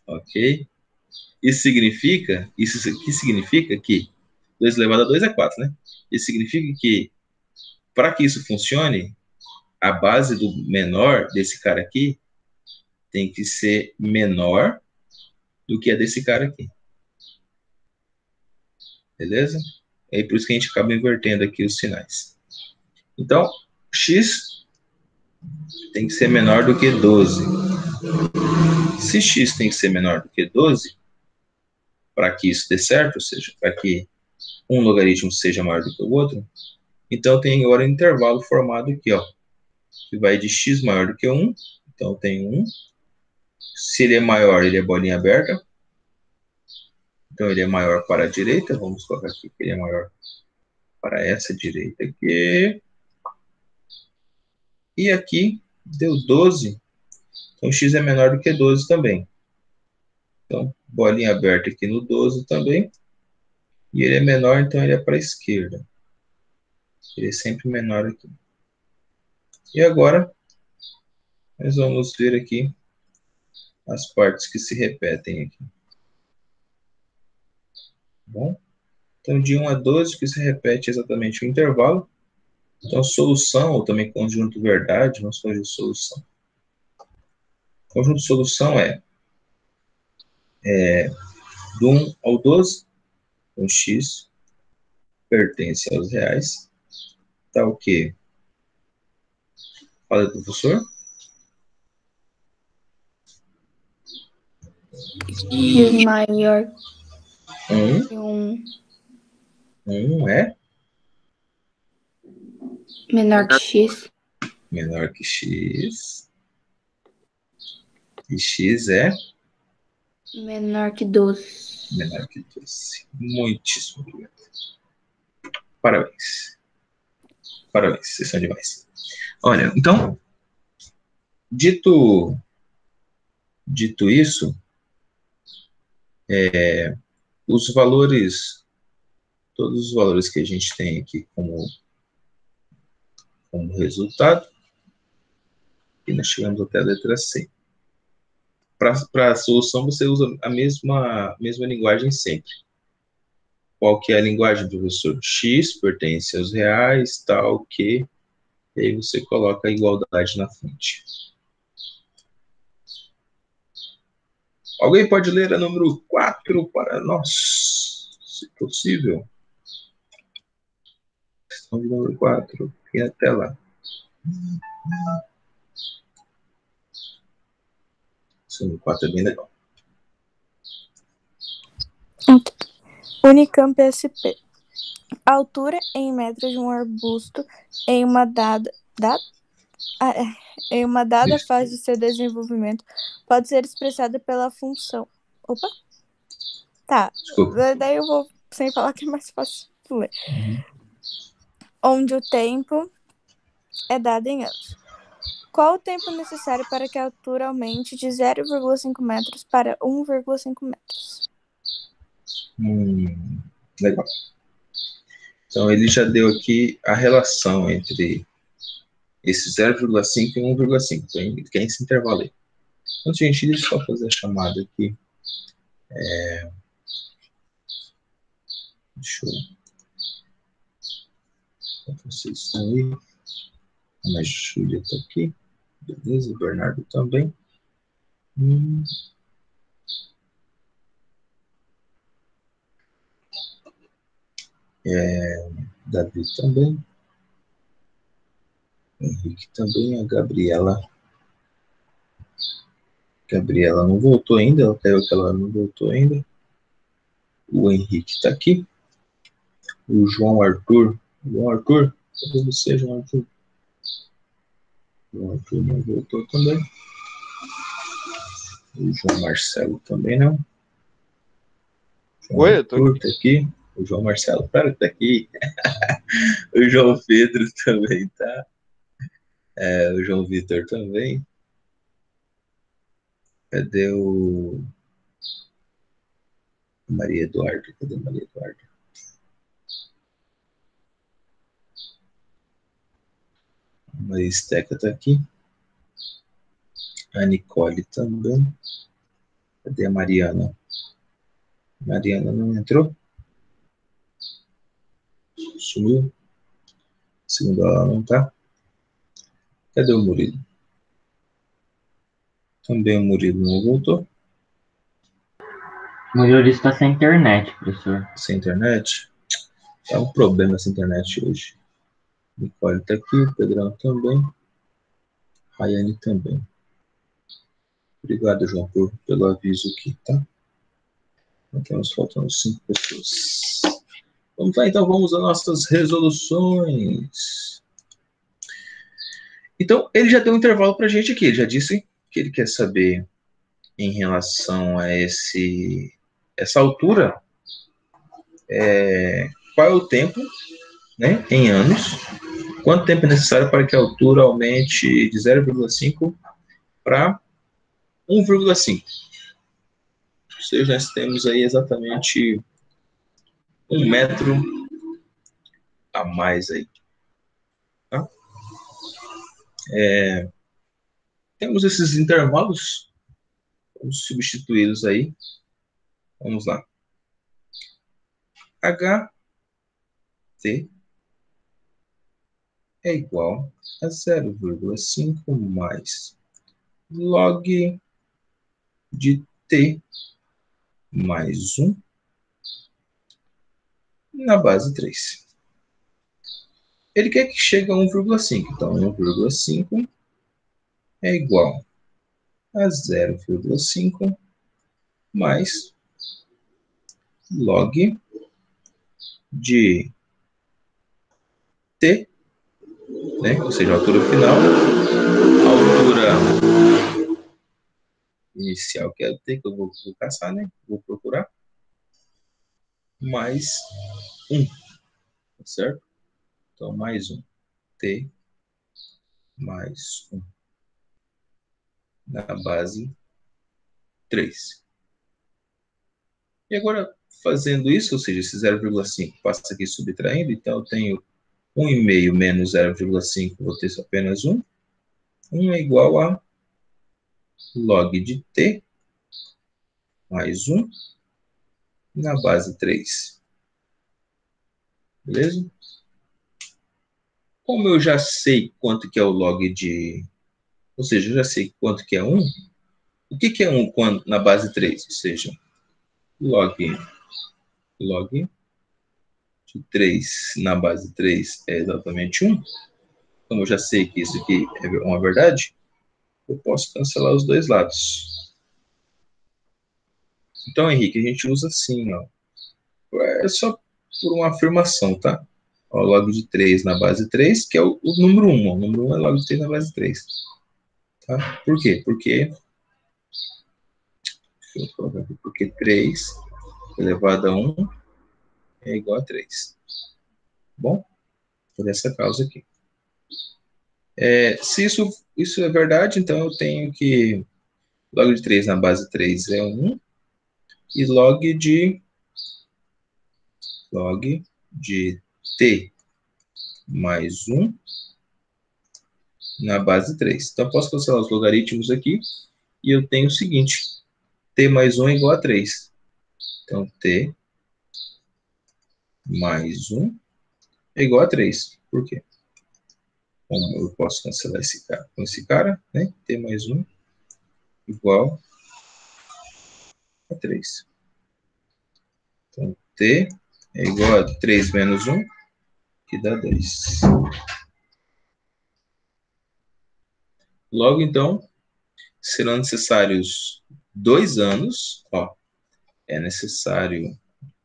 Ok? Isso significa que 2 elevado a 2 é 4, né? Isso significa que, para que isso funcione, a base do menor desse cara aqui tem que ser menor do que a desse cara aqui. Beleza? É por isso que a gente acaba invertendo aqui os sinais. Então, x tem que ser menor do que 12. Se x tem que ser menor do que 12, para que isso dê certo, ou seja, para que um logaritmo seja maior do que o outro, então tem agora um intervalo formado aqui, ó, que vai de x maior do que 1, então tem 1. Se ele é maior, ele é bolinha aberta, então ele é maior para a direita, vamos colocar aqui que ele é maior para essa direita aqui. E aqui deu 12, então x é menor do que 12 também. Então, bolinha aberta aqui no 12 também. E ele é menor, então ele é para a esquerda. Ele é sempre menor aqui. E agora, nós vamos ver aqui as partes que se repetem aqui. Bom? Então, de 1 a 12, que se repete exatamente o intervalo. Então, solução, ou também conjunto verdade, vamos fazer solução. Conjunto solução é do 1 ao 12, então x pertence aos reais. Tá o quê? Fala, professor. X maior que 1 é menor que X. menor que x. E x é Menor que 12. menor que 12. Muitíssimo obrigado. Parabéns. Parabéns, vocês são demais. Olha, então, dito isso, os valores, todos os valores que a gente tem aqui como resultado, e nós chegamos até a letra C. Para a solução, você usa a mesma linguagem sempre. Qual que é a linguagem, professor? X pertence aos reais, tal que, e aí você coloca a igualdade na frente. Alguém pode ler a número 4 para nós, se possível? Questão de número 4, e até lá. Esse número 4 é bem legal. Unicamp SP. A altura em metros de um arbusto em uma dada fase de seu desenvolvimento pode ser expressada pela função. Opa! Tá. Desculpa. Daí eu vou sem falar que é mais fácil de ler. Onde o tempo é dado em anos. Qual o tempo necessário para que a altura aumente de 0,5 metros para 1,5 metros? Legal. Então, ele já deu aqui a relação entre esse 0,5 e 1,5. Então, ele quer esse intervalo aí. Antes de a gente só fazer a chamada aqui. Deixa eu... Vocês estão aí. A Júlia está aqui. Beleza, o Bernardo também. Davi também. Henrique também. A Gabriela. Gabriela não voltou ainda. Ela caiu que ela não voltou ainda. O Henrique está aqui. O João Arthur. João Arthur? Cadê você, João Arthur? João Arthur não voltou também. O João Marcelo também não. João Arthur tá aqui. O João Marcelo, claro que tá aqui. O João Pedro também tá. O João Vitor também. Cadê o... Maria Eduarda? Cadê Maria Eduarda? A Maria Esteca tá aqui. A Nicole também. Cadê a Mariana? Mariana não entrou? Sumiu? Segundo ela não tá. Cadê o Murilo? Também o Murilo não voltou. O Murilo está sem internet, professor. Sem internet? É um problema essa internet hoje. Nicole tá aqui, o Pedrão também. Rayane também. Obrigado, João, pelo aviso aqui, tá? Estamos faltando 5 pessoas. Vamos lá, então, vamos às nossas resoluções. Então, ele já deu um intervalo para a gente aqui. Ele já disse que ele quer saber em relação a essa altura, qual é o tempo, né, em anos, quanto tempo é necessário para que a altura aumente de 0,5 para 1,5. Ou seja, nós temos aí exatamente 1 metro a mais aí. Tá? Temos esses intervalos, vamos substituí-los aí. Vamos lá. HT é igual a 0,5 mais log de T mais 1 na base 3. Ele quer que chegue a 1,5. Então, 1,5 é igual a 0,5 mais log de T, né? Ou seja, a altura final, a altura inicial, que é o T, que eu vou caçar, né? Vou procurar, mais 1, certo? Então, mais 1, T mais 1 na base 3. E agora, fazendo isso, ou seja, esse 0,5 passa aqui subtraindo, então eu tenho 1,5 menos 0,5, vou ter apenas 1. 1 é igual a log de T mais 1 na base 3. Beleza? Como eu já sei quanto que é o log de... Ou seja, eu já sei quanto que é 1. O que é 1 na base 3? Ou seja, log de 3 na base 3 é exatamente 1. Como eu já sei que isso aqui é uma verdade, eu posso cancelar os dois lados. Então, Henrique, a gente usa assim, ó. É só por uma afirmação, tá? Ó, log de 3 na base 3, que é o número 1. Ó. O número 1 é log de 3 na base 3. Tá? Por quê? Porque 3 elevado a 1 é igual a 3. Bom? Por essa causa aqui. Se isso é verdade, então eu tenho que log de 3 na base 3 é 1 e log de T mais 1 na base 3. Então, eu posso cancelar os logaritmos aqui E eu tenho o seguinte, t mais 1 é igual a 3. Então, t mais 1 é igual a 3. Por quê? Como eu posso cancelar esse cara com esse cara, né? T mais 1 igual a 3. Então, t é igual a 3 menos 1, que dá 2. Logo, então, serão necessários 2 anos, ó, é necessário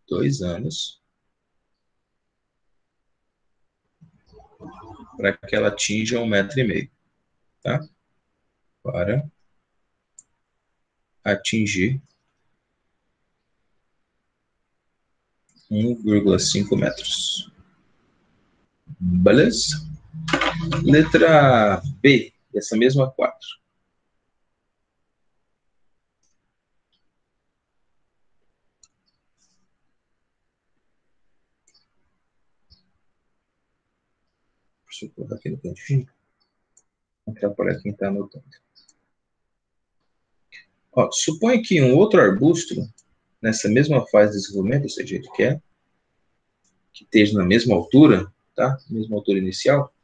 2 anos para que ela atinja 1,5 metro, tá? Para atingir 1,5 metros. Beleza? Letra B, dessa mesma 4. Deixa eu colocar aqui no cantinho. Não atrapalha quem está anotando. Ó, suponha que um outro arbusto, nessa mesma fase de desenvolvimento, ou seja, ele quer que esteja na mesma altura, tá? Mesma altura inicial,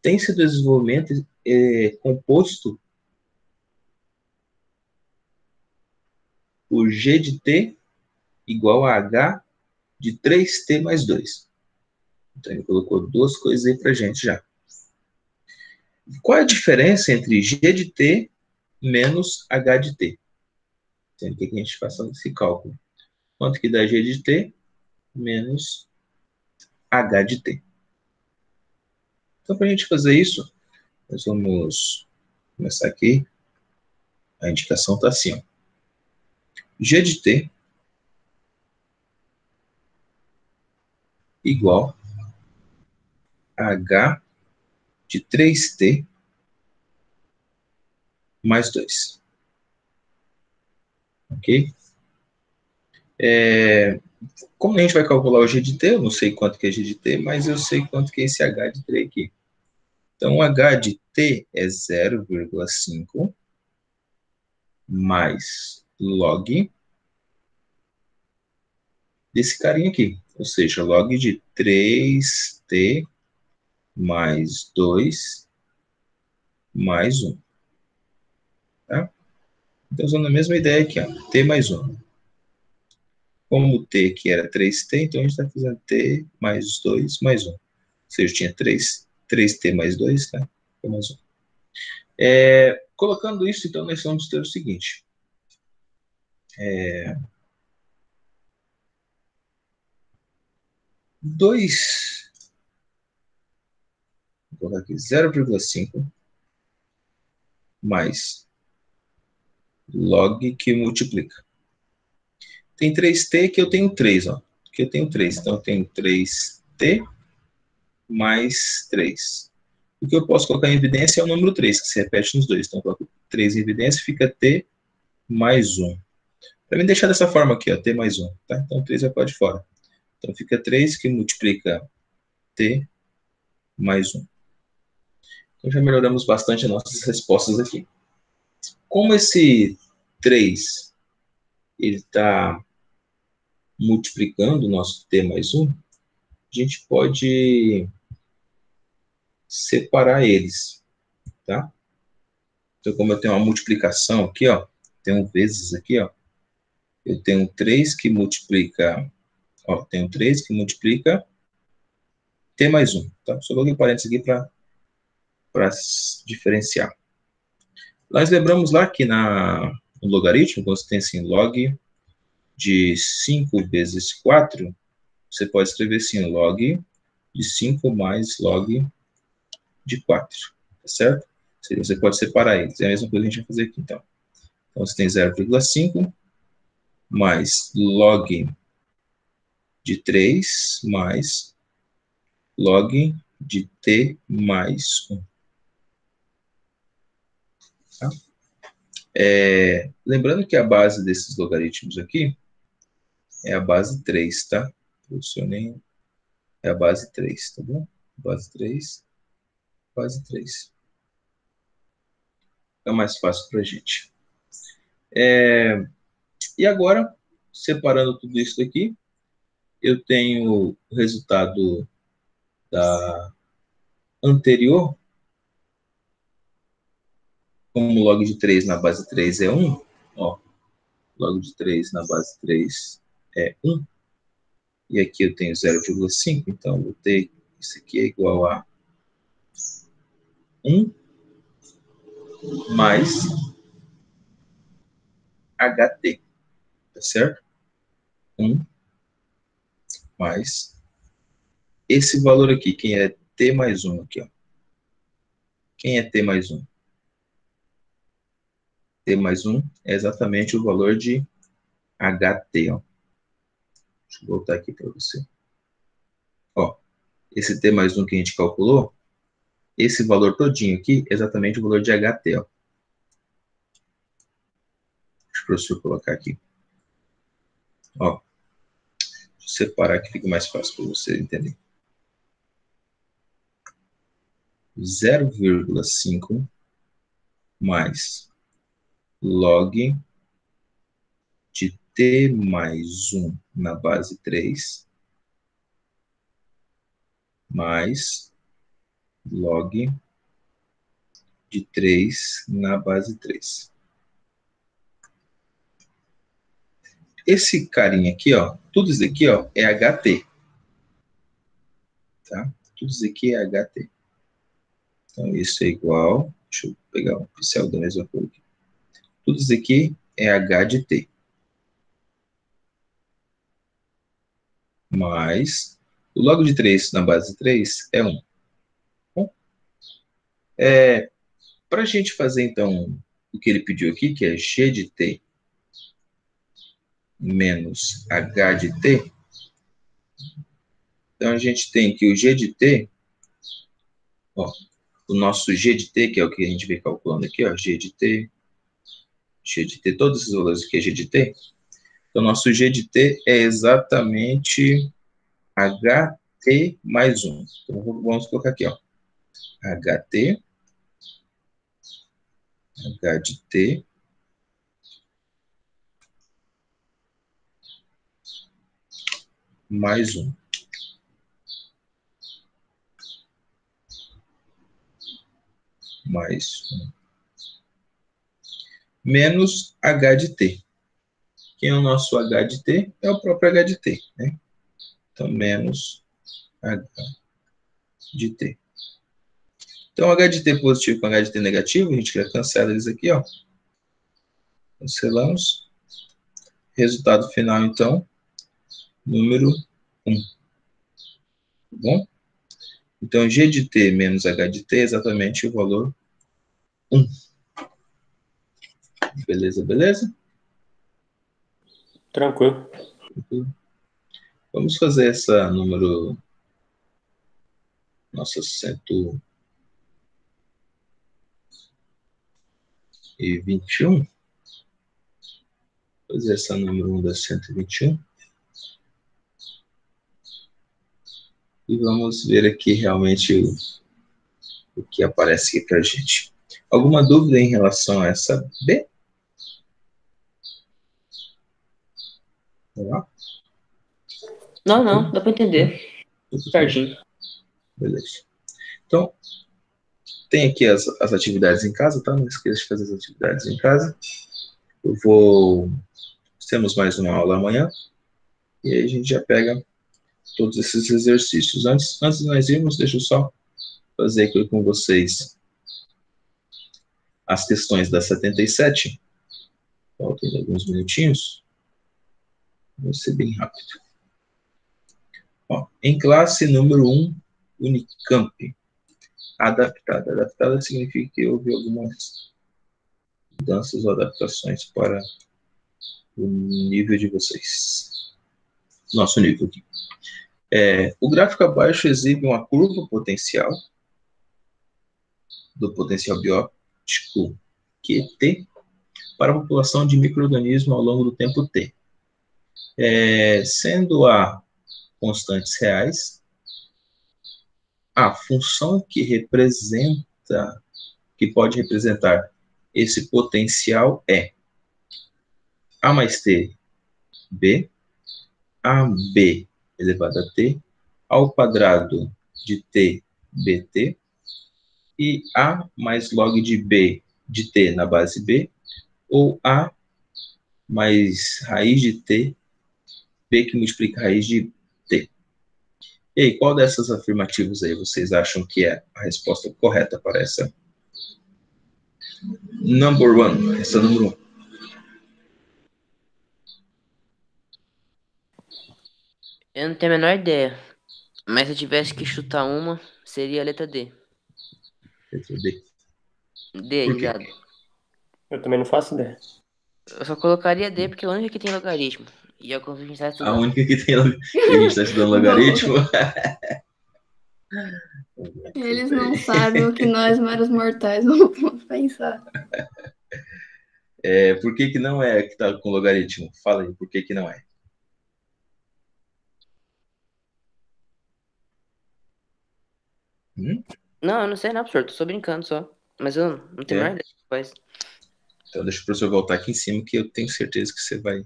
tem seu desenvolvimento composto por G de T igual a H de 3T mais 2. Então, ele colocou duas coisas aí pra gente já. Qual é a diferença entre G de T menos H de T? Então, o que a gente faz esse cálculo? Quanto que dá G de T menos H de T? Então, para a gente fazer isso, nós vamos começar aqui. A indicação está assim, ó. G de T igual a H de 3T mais 2. Ok? Como a gente vai calcular o G de T, eu não sei quanto que é G de T, mas eu sei quanto que é esse H de T aqui. Então, o H de T é 0,5 mais log desse carinha aqui. Ou seja, log de 3T mais 2 mais 1. Tá? Então, usando a mesma ideia aqui, ó, T mais 1. Como o T aqui era 3T, então a gente está fazendo T mais 2 mais 1. Ou seja, tinha 3T mais 2, tá? Mais 1. Colocando isso, então, nós vamos ter o seguinte. 2, vou colocar aqui, 0,5 mais log que multiplica. Tem 3T que eu tenho 3, ó. Que eu tenho 3, então eu tenho 3T mais 3. O que eu posso colocar em evidência é o número 3, que se repete nos dois. Então eu coloco 3 em evidência, fica T mais 1. Para mim deixar dessa forma aqui, ó, T mais 1. Tá? Então 3 vai para de fora. Então fica 3 que multiplica T mais 1. Então já melhoramos bastante as nossas respostas aqui. Como esse 3 ele está multiplicando o nosso T mais 1, a gente pode separar eles, tá? Então, como eu tenho uma multiplicação aqui, ó, tenho vezes aqui, ó, eu tenho 3 que multiplica, ó, tenho 3 que multiplica T mais 1, tá? Só coloquei parênteses aqui para diferenciar. Nós lembramos lá que no logaritmo, quando você tem assim, log de 5 vezes 4, você pode escrever assim, log de 5 mais log de 4, tá certo? Ou seja, você pode separar eles. É a mesma coisa que a gente vai fazer aqui, então. Então, você tem 0,5 mais log de 3 mais log de t mais 1. Tá? Lembrando que a base desses logaritmos aqui é a base 3, tá? É a base 3, tá bom? Base 3, base 3. Fica mais fácil para a gente. E agora, separando tudo isso daqui, eu tenho o resultado da anterior, como log de 3 na base 3 é 1, ó, log de 3 na base 3 é 1, e aqui eu tenho 0,5, então eu vou ter, isso aqui é igual a 1 mais HT, tá certo? 1 mais esse valor aqui, quem é T mais 1 aqui, ó. Quem é T mais 1? T mais 1 é exatamente o valor de HT, ó. Deixa eu voltar aqui para você. Ó, esse T mais 1 que a gente calculou, esse valor todinho aqui é exatamente o valor de HT, ó. Deixa o professor colocar aqui. Ó, deixa eu separar que fica mais fácil para você entender. 0,5 mais log de T mais 1 na base 3 mais log de 3 na base 3. Esse carinha aqui, ó, tudo isso aqui, ó, é HT. Tá? Tudo isso aqui é HT. Então, isso é igual... Deixa eu pegar um pincel da mesma cor aqui. Tudo isso aqui é H de T. Mais o log de 3 na base 3 é 1. Bom, para a gente fazer, então, o que ele pediu aqui, que é G de T menos H de T, então a gente tem que o G de T, ó, o nosso G de T, que é o que a gente vem calculando aqui, ó, G de T, todos esses valores aqui é G de T. Então, nosso G de T é exatamente HT mais 1. Então, vamos colocar aqui, ó, HT, H de T, mais 1. Mais 1. Menos H de T. Quem é o nosso H de T? É o próprio H de T, né? Então, menos H de T. Então, H de T positivo com H de T negativo, a gente já cancela eles aqui, ó. Cancelamos. Resultado final, então, número 1. Tá bom? Então, G de T menos H de T é exatamente o valor 1. Beleza, beleza? Tranquilo. Vamos fazer essa número... Nossa, 121. Fazer essa número 1 da 121. E vamos ver aqui realmente o que aparece aqui para a gente. Alguma dúvida em relação a essa B? Vamos lá? Não, dá para entender. Certinho. Beleza. Então, tem aqui as atividades em casa, tá? Não esqueça de fazer as atividades em casa. Temos mais uma aula amanhã. E aí a gente já pega todos esses exercícios. Antes de nós irmos, deixa eu só fazer aqui com vocês as questões da 77. Faltam alguns minutinhos. Vou ser bem rápido. Ó, em classe número 1, Unicamp. Adaptada. Adaptada significa que houve algumas mudanças ou adaptações para o nível de vocês. Nosso nível aqui. O gráfico abaixo exibe uma curva potencial do potencial biótico QT para a população de micro-organismos ao longo do tempo T. Sendo A constantes reais, a função que pode representar esse potencial é A mais T, B, AB elevado a T, ao quadrado de T, BT, e A mais log de B de T na base B, ou A mais raiz de T, B que multiplica a raiz de T. E aí, qual dessas afirmativas aí vocês acham que é a resposta correta para essa? Number one, essa é número 1. Eu não tenho a menor ideia. Mas se eu tivesse que chutar uma, seria a letra D. Letra D. D, Por quê? exato. Eu também não faço ideia. Eu só colocaria D porque é a única que tem logaritmo. E é o que a gente está A estudando. única que tem que a gente está estudando logaritmo. Eles não sabem o que nós, meros mortais, vamos pensar. Por que não é que está com logaritmo? Fala aí, por que não é? Não, eu não sei não, professor. Tô só brincando só. Mas eu não tenho a menor ideia do que faz. Então deixa o professor voltar aqui em cima que eu tenho certeza que você vai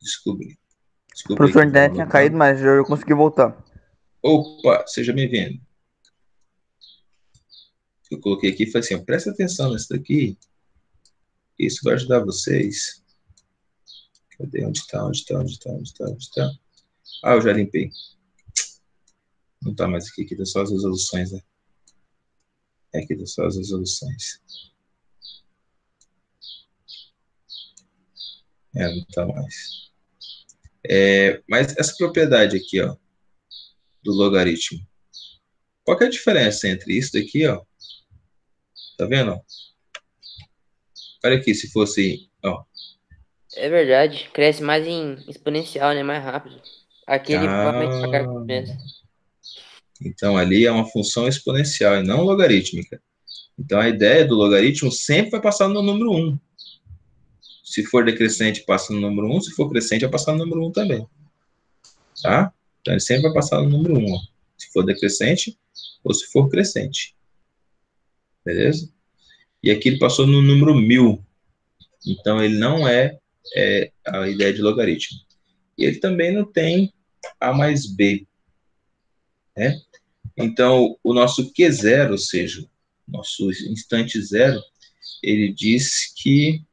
descobrir. O Desculpa aí professor que eu internet vou tinha anotar. caído, mas eu consegui voltar. Opa, seja bem-vindo. Eu coloquei aqui e falei assim, presta atenção nisso daqui. Isso vai ajudar vocês. Cadê? Onde está? Ah, eu já limpei. Não está mais aqui. Aqui tá só as resoluções, né? Aqui tá só as resoluções. Não está mais. Mas essa propriedade aqui, ó, do logaritmo. Qual que é a diferença entre isso daqui, ó? Tá vendo? Olha aqui, se fosse, ó. É verdade. Cresce mais em exponencial, né? Mais rápido. Aquele vai devagar mesmo. Então ali é uma função exponencial e não logarítmica. Então a ideia do logaritmo sempre vai passar no número 1. Se for decrescente, passa no número 1. Se for crescente, vai passar no número 1 também. Tá? Então ele sempre vai passar no número 1. Ó. Se for decrescente ou se for crescente. Beleza? E aqui ele passou no número 1000. Então ele não é a ideia de logaritmo. E ele também não tem A mais B. Né? Então, o nosso Q0, ou seja, nosso instante zero, ele diz que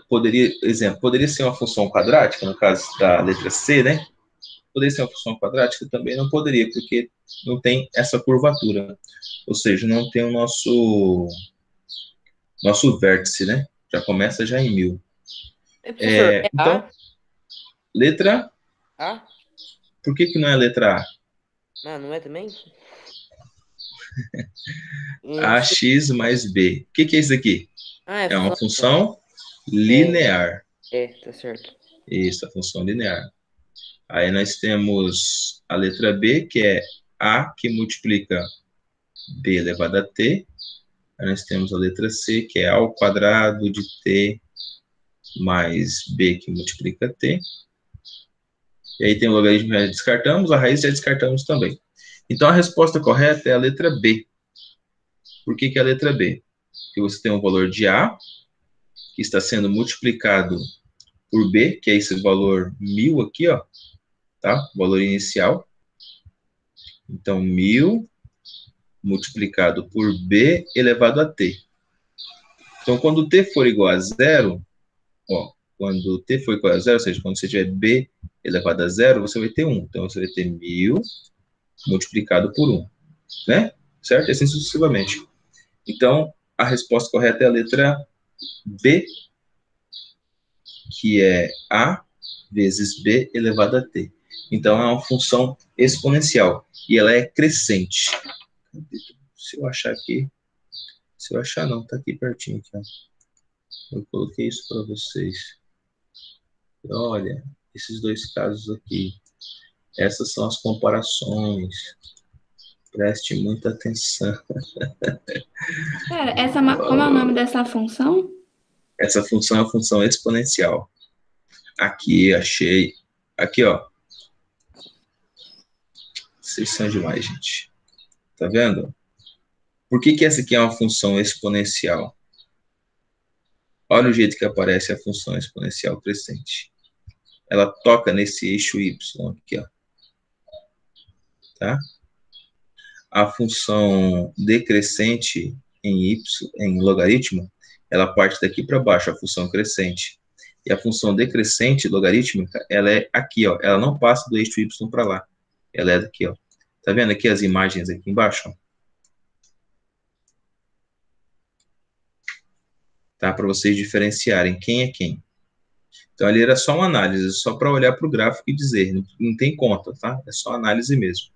poderia ser uma função quadrática, no caso da letra C, né? Poderia ser uma função quadrática? Também não poderia, porque não tem essa curvatura. Ou seja, não tem o nosso vértice, né? Já começa já em 1000. Professor, é Então, letra A? Por que não é a letra A? Não é também? AX mais B. O que é isso aqui? É uma função linear. Tá certo. Isso, a função linear. Aí nós temos a letra B, que é A que multiplica B elevado a T. Aí nós temos a letra C, que é A ao quadrado de T mais B que multiplica T. E aí tem o logaritmo que já descartamos, a raiz já descartamos também. Então a resposta correta é a letra B. Por que é a letra B? Porque você tem um valor de A, que está sendo multiplicado por B, que é esse valor 1000 aqui, ó, tá? O valor inicial. Então, 1000 multiplicado por B elevado a T. Então, quando T for igual a zero, ó, quando T for igual a zero, ou seja, quando você tiver B elevado a zero, você vai ter 1. Então, você vai ter 1000 multiplicado por 1, né? Certo? E assim sucessivamente. Então, a resposta correta é a letra B, que é A vezes B elevado a T. Então, é uma função exponencial. E ela é crescente. Se eu achar aqui... Se eu achar, não. Tá aqui pertinho. Aqui, ó. Eu coloquei isso para vocês. Olha, esses dois casos aqui. Essas são as comparações. Preste muita atenção. Pera, como é o nome dessa função? Essa função é a função exponencial. Aqui, achei. Aqui, ó. Vocês são demais, gente. Tá vendo? Por que que essa aqui é uma função exponencial? Olha o jeito que aparece a função exponencial crescente. Ela toca nesse eixo y aqui, ó. Tá? A função decrescente em logaritmo, ela parte daqui para baixo, a função crescente. E a função decrescente logarítmica, ela é aqui, ó. Ela não passa do eixo y para lá. Ela é daqui, ó. Tá vendo aqui as imagens aqui embaixo? Ó? Tá? Para vocês diferenciarem quem é quem. Então, ali era só uma análise, só para olhar para o gráfico e dizer. Não tem conta, tá? É só análise mesmo.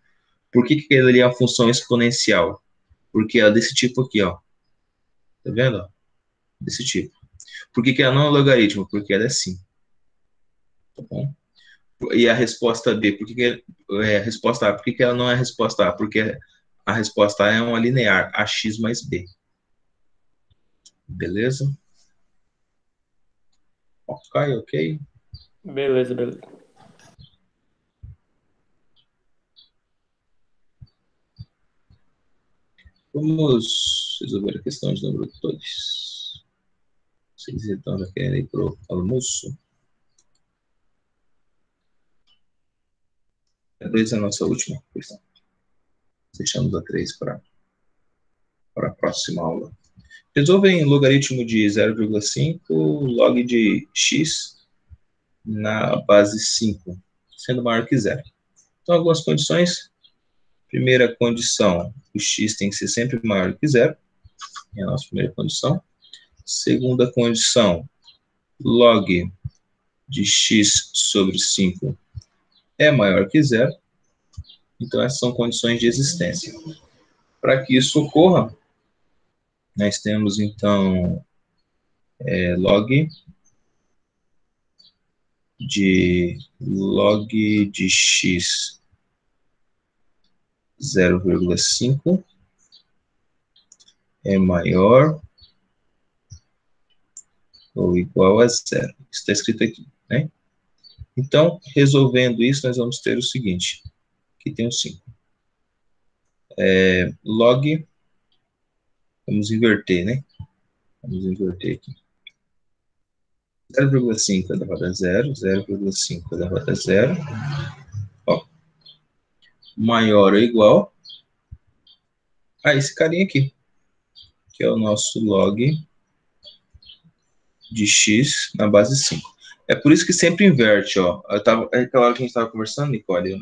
Por que que ele é uma função exponencial? Porque ela é desse tipo aqui, ó. Tá vendo? Ó? Desse tipo. Por que que ela não é logaritmo? Porque ela é assim. Tá bom? E a resposta B, por que que a resposta A? Por que que ela não é a resposta A? Porque a resposta A é uma linear, AX mais B. Beleza? Ok. Beleza. Vamos resolver a questão de número 2. Vocês então já querem ir para o almoço? A 2 é a nossa última questão. Deixamos a 3 para a próxima aula. Resolva em logaritmo de 0,5 log de x na base 5, sendo maior que zero. Então, algumas condições. Primeira condição, o x tem que ser sempre maior que zero. É a nossa primeira condição. Segunda condição, log de x sobre 5 é maior que zero. Então, essas são condições de existência. Para que isso ocorra, nós temos, então, log de x 0,5 é maior ou igual a zero. Está escrito aqui, né? Então, resolvendo isso, nós vamos ter o seguinte. Aqui tem o 5. Log, vamos inverter, né? Vamos inverter aqui. 0,5 elevado a 0, 0,5 elevado a 0. Ó, maior ou igual a esse carinha aqui, que é o nosso log de x na base 5. É por isso que sempre inverte, ó. Aquela hora que a gente estava conversando, Nicole,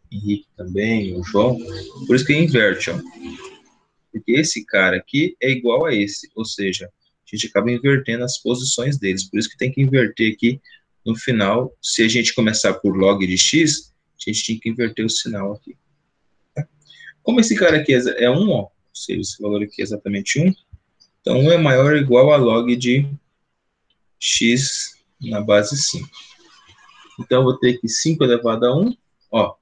Henrique também, o João, por isso que inverte, ó. Porque esse cara aqui é igual a esse, ou seja, a gente acaba invertendo as posições deles, por isso que tem que inverter aqui no final. Se a gente começar por log de x, a gente tem que inverter o sinal aqui. Como esse cara aqui é 1, ó, ou seja, esse valor aqui é exatamente 1, então 1 é maior ou igual a log de x na base 5. Então, eu vou ter que 5 elevado a 1, ó,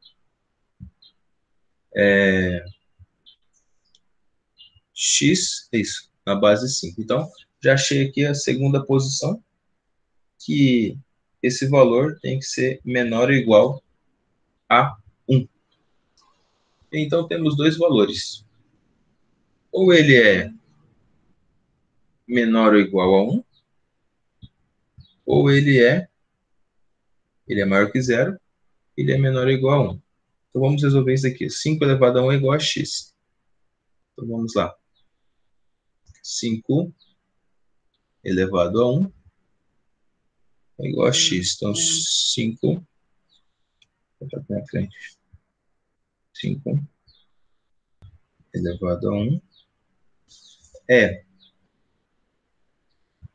x, é isso, na base 5. Então, já achei aqui a segunda posição, que esse valor tem que ser menor ou igual a 1. Então, temos dois valores. Ou ele é menor ou igual a 1, ou ele é maior que zero, ele é menor ou igual a 1. Então, vamos resolver isso aqui. 5 elevado a 1 é igual a x. Então, vamos lá. 5 elevado a 1 é igual a x. Então, 5, vou botar aqui na frente. 5 elevado a 1 é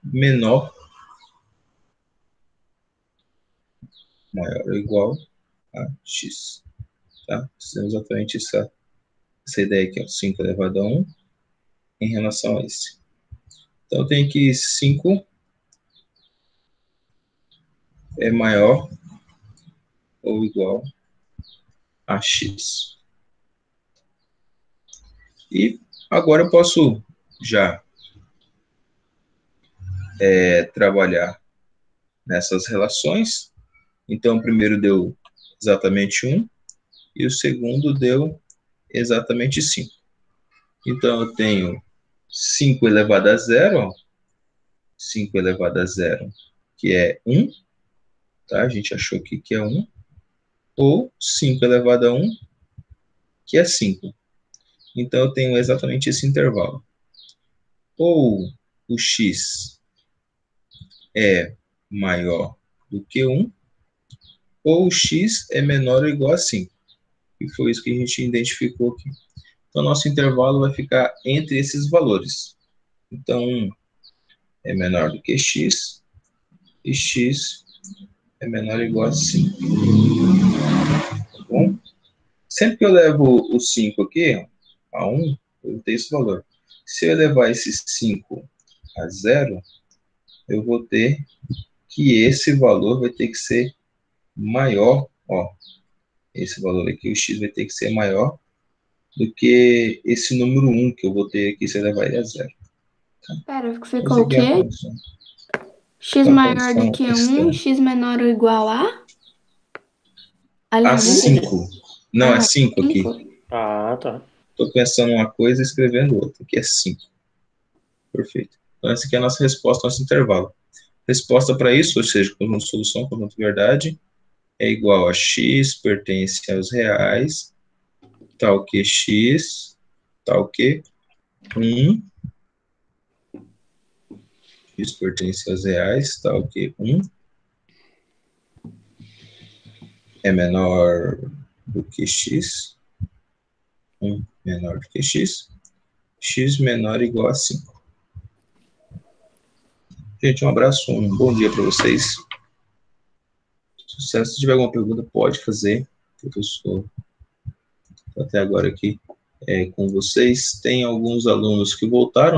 menor, maior ou igual a x. Tá? Temos exatamente essa ideia aqui, ó, 5 elevado a 1 em relação a esse. Então, eu tenho que 5 é maior ou igual a x. E agora eu posso já trabalhar nessas relações. Então, o primeiro deu exatamente 1 e o segundo deu exatamente 5. Então, eu tenho 5 elevado a 0, ó. 5 elevado a 0, que é 1, tá? A gente achou aqui que é 1. Ou 5 elevado a 1, que é 5. Então, eu tenho exatamente esse intervalo. Ou o x é maior do que 1, ou o x é menor ou igual a 5. E foi isso que a gente identificou aqui. Então, nosso intervalo vai ficar entre esses valores. Então, 1 é menor do que x, e x é menor ou igual a 5. Tá bom? Sempre que eu levo o 5 aqui, a 1, eu vou ter esse valor. Se eu levar esse 5 a 0, eu vou ter que esse valor vai ter que ser maior, ó. Esse valor aqui, o x, vai ter que ser maior do que esse número 1 que eu vou ter aqui se eu levar ele a 0. Tá? Pera, você Essa aqui é a colocou função. x A maior do função que 1 externa. e x menor ou igual a? Ali A na dúvida? 5. Não, é 5 aqui. 5. Ah, tá. Estou pensando uma coisa e escrevendo outra. Aqui é 5. Perfeito. Então, essa aqui é a nossa resposta ao nosso intervalo. Resposta para isso, ou seja, conjunto de solução, conjunto de verdade, é igual a x pertence aos reais, tal que x, tal que 1, x pertence aos reais, tal que 1 é menor do que x, 1 menor do que x menor ou igual a 5. Gente, um abraço, um bom dia para vocês. Sucesso. Se tiver alguma pergunta, pode fazer. Eu estou até agora aqui com vocês. Tem alguns alunos que voltaram.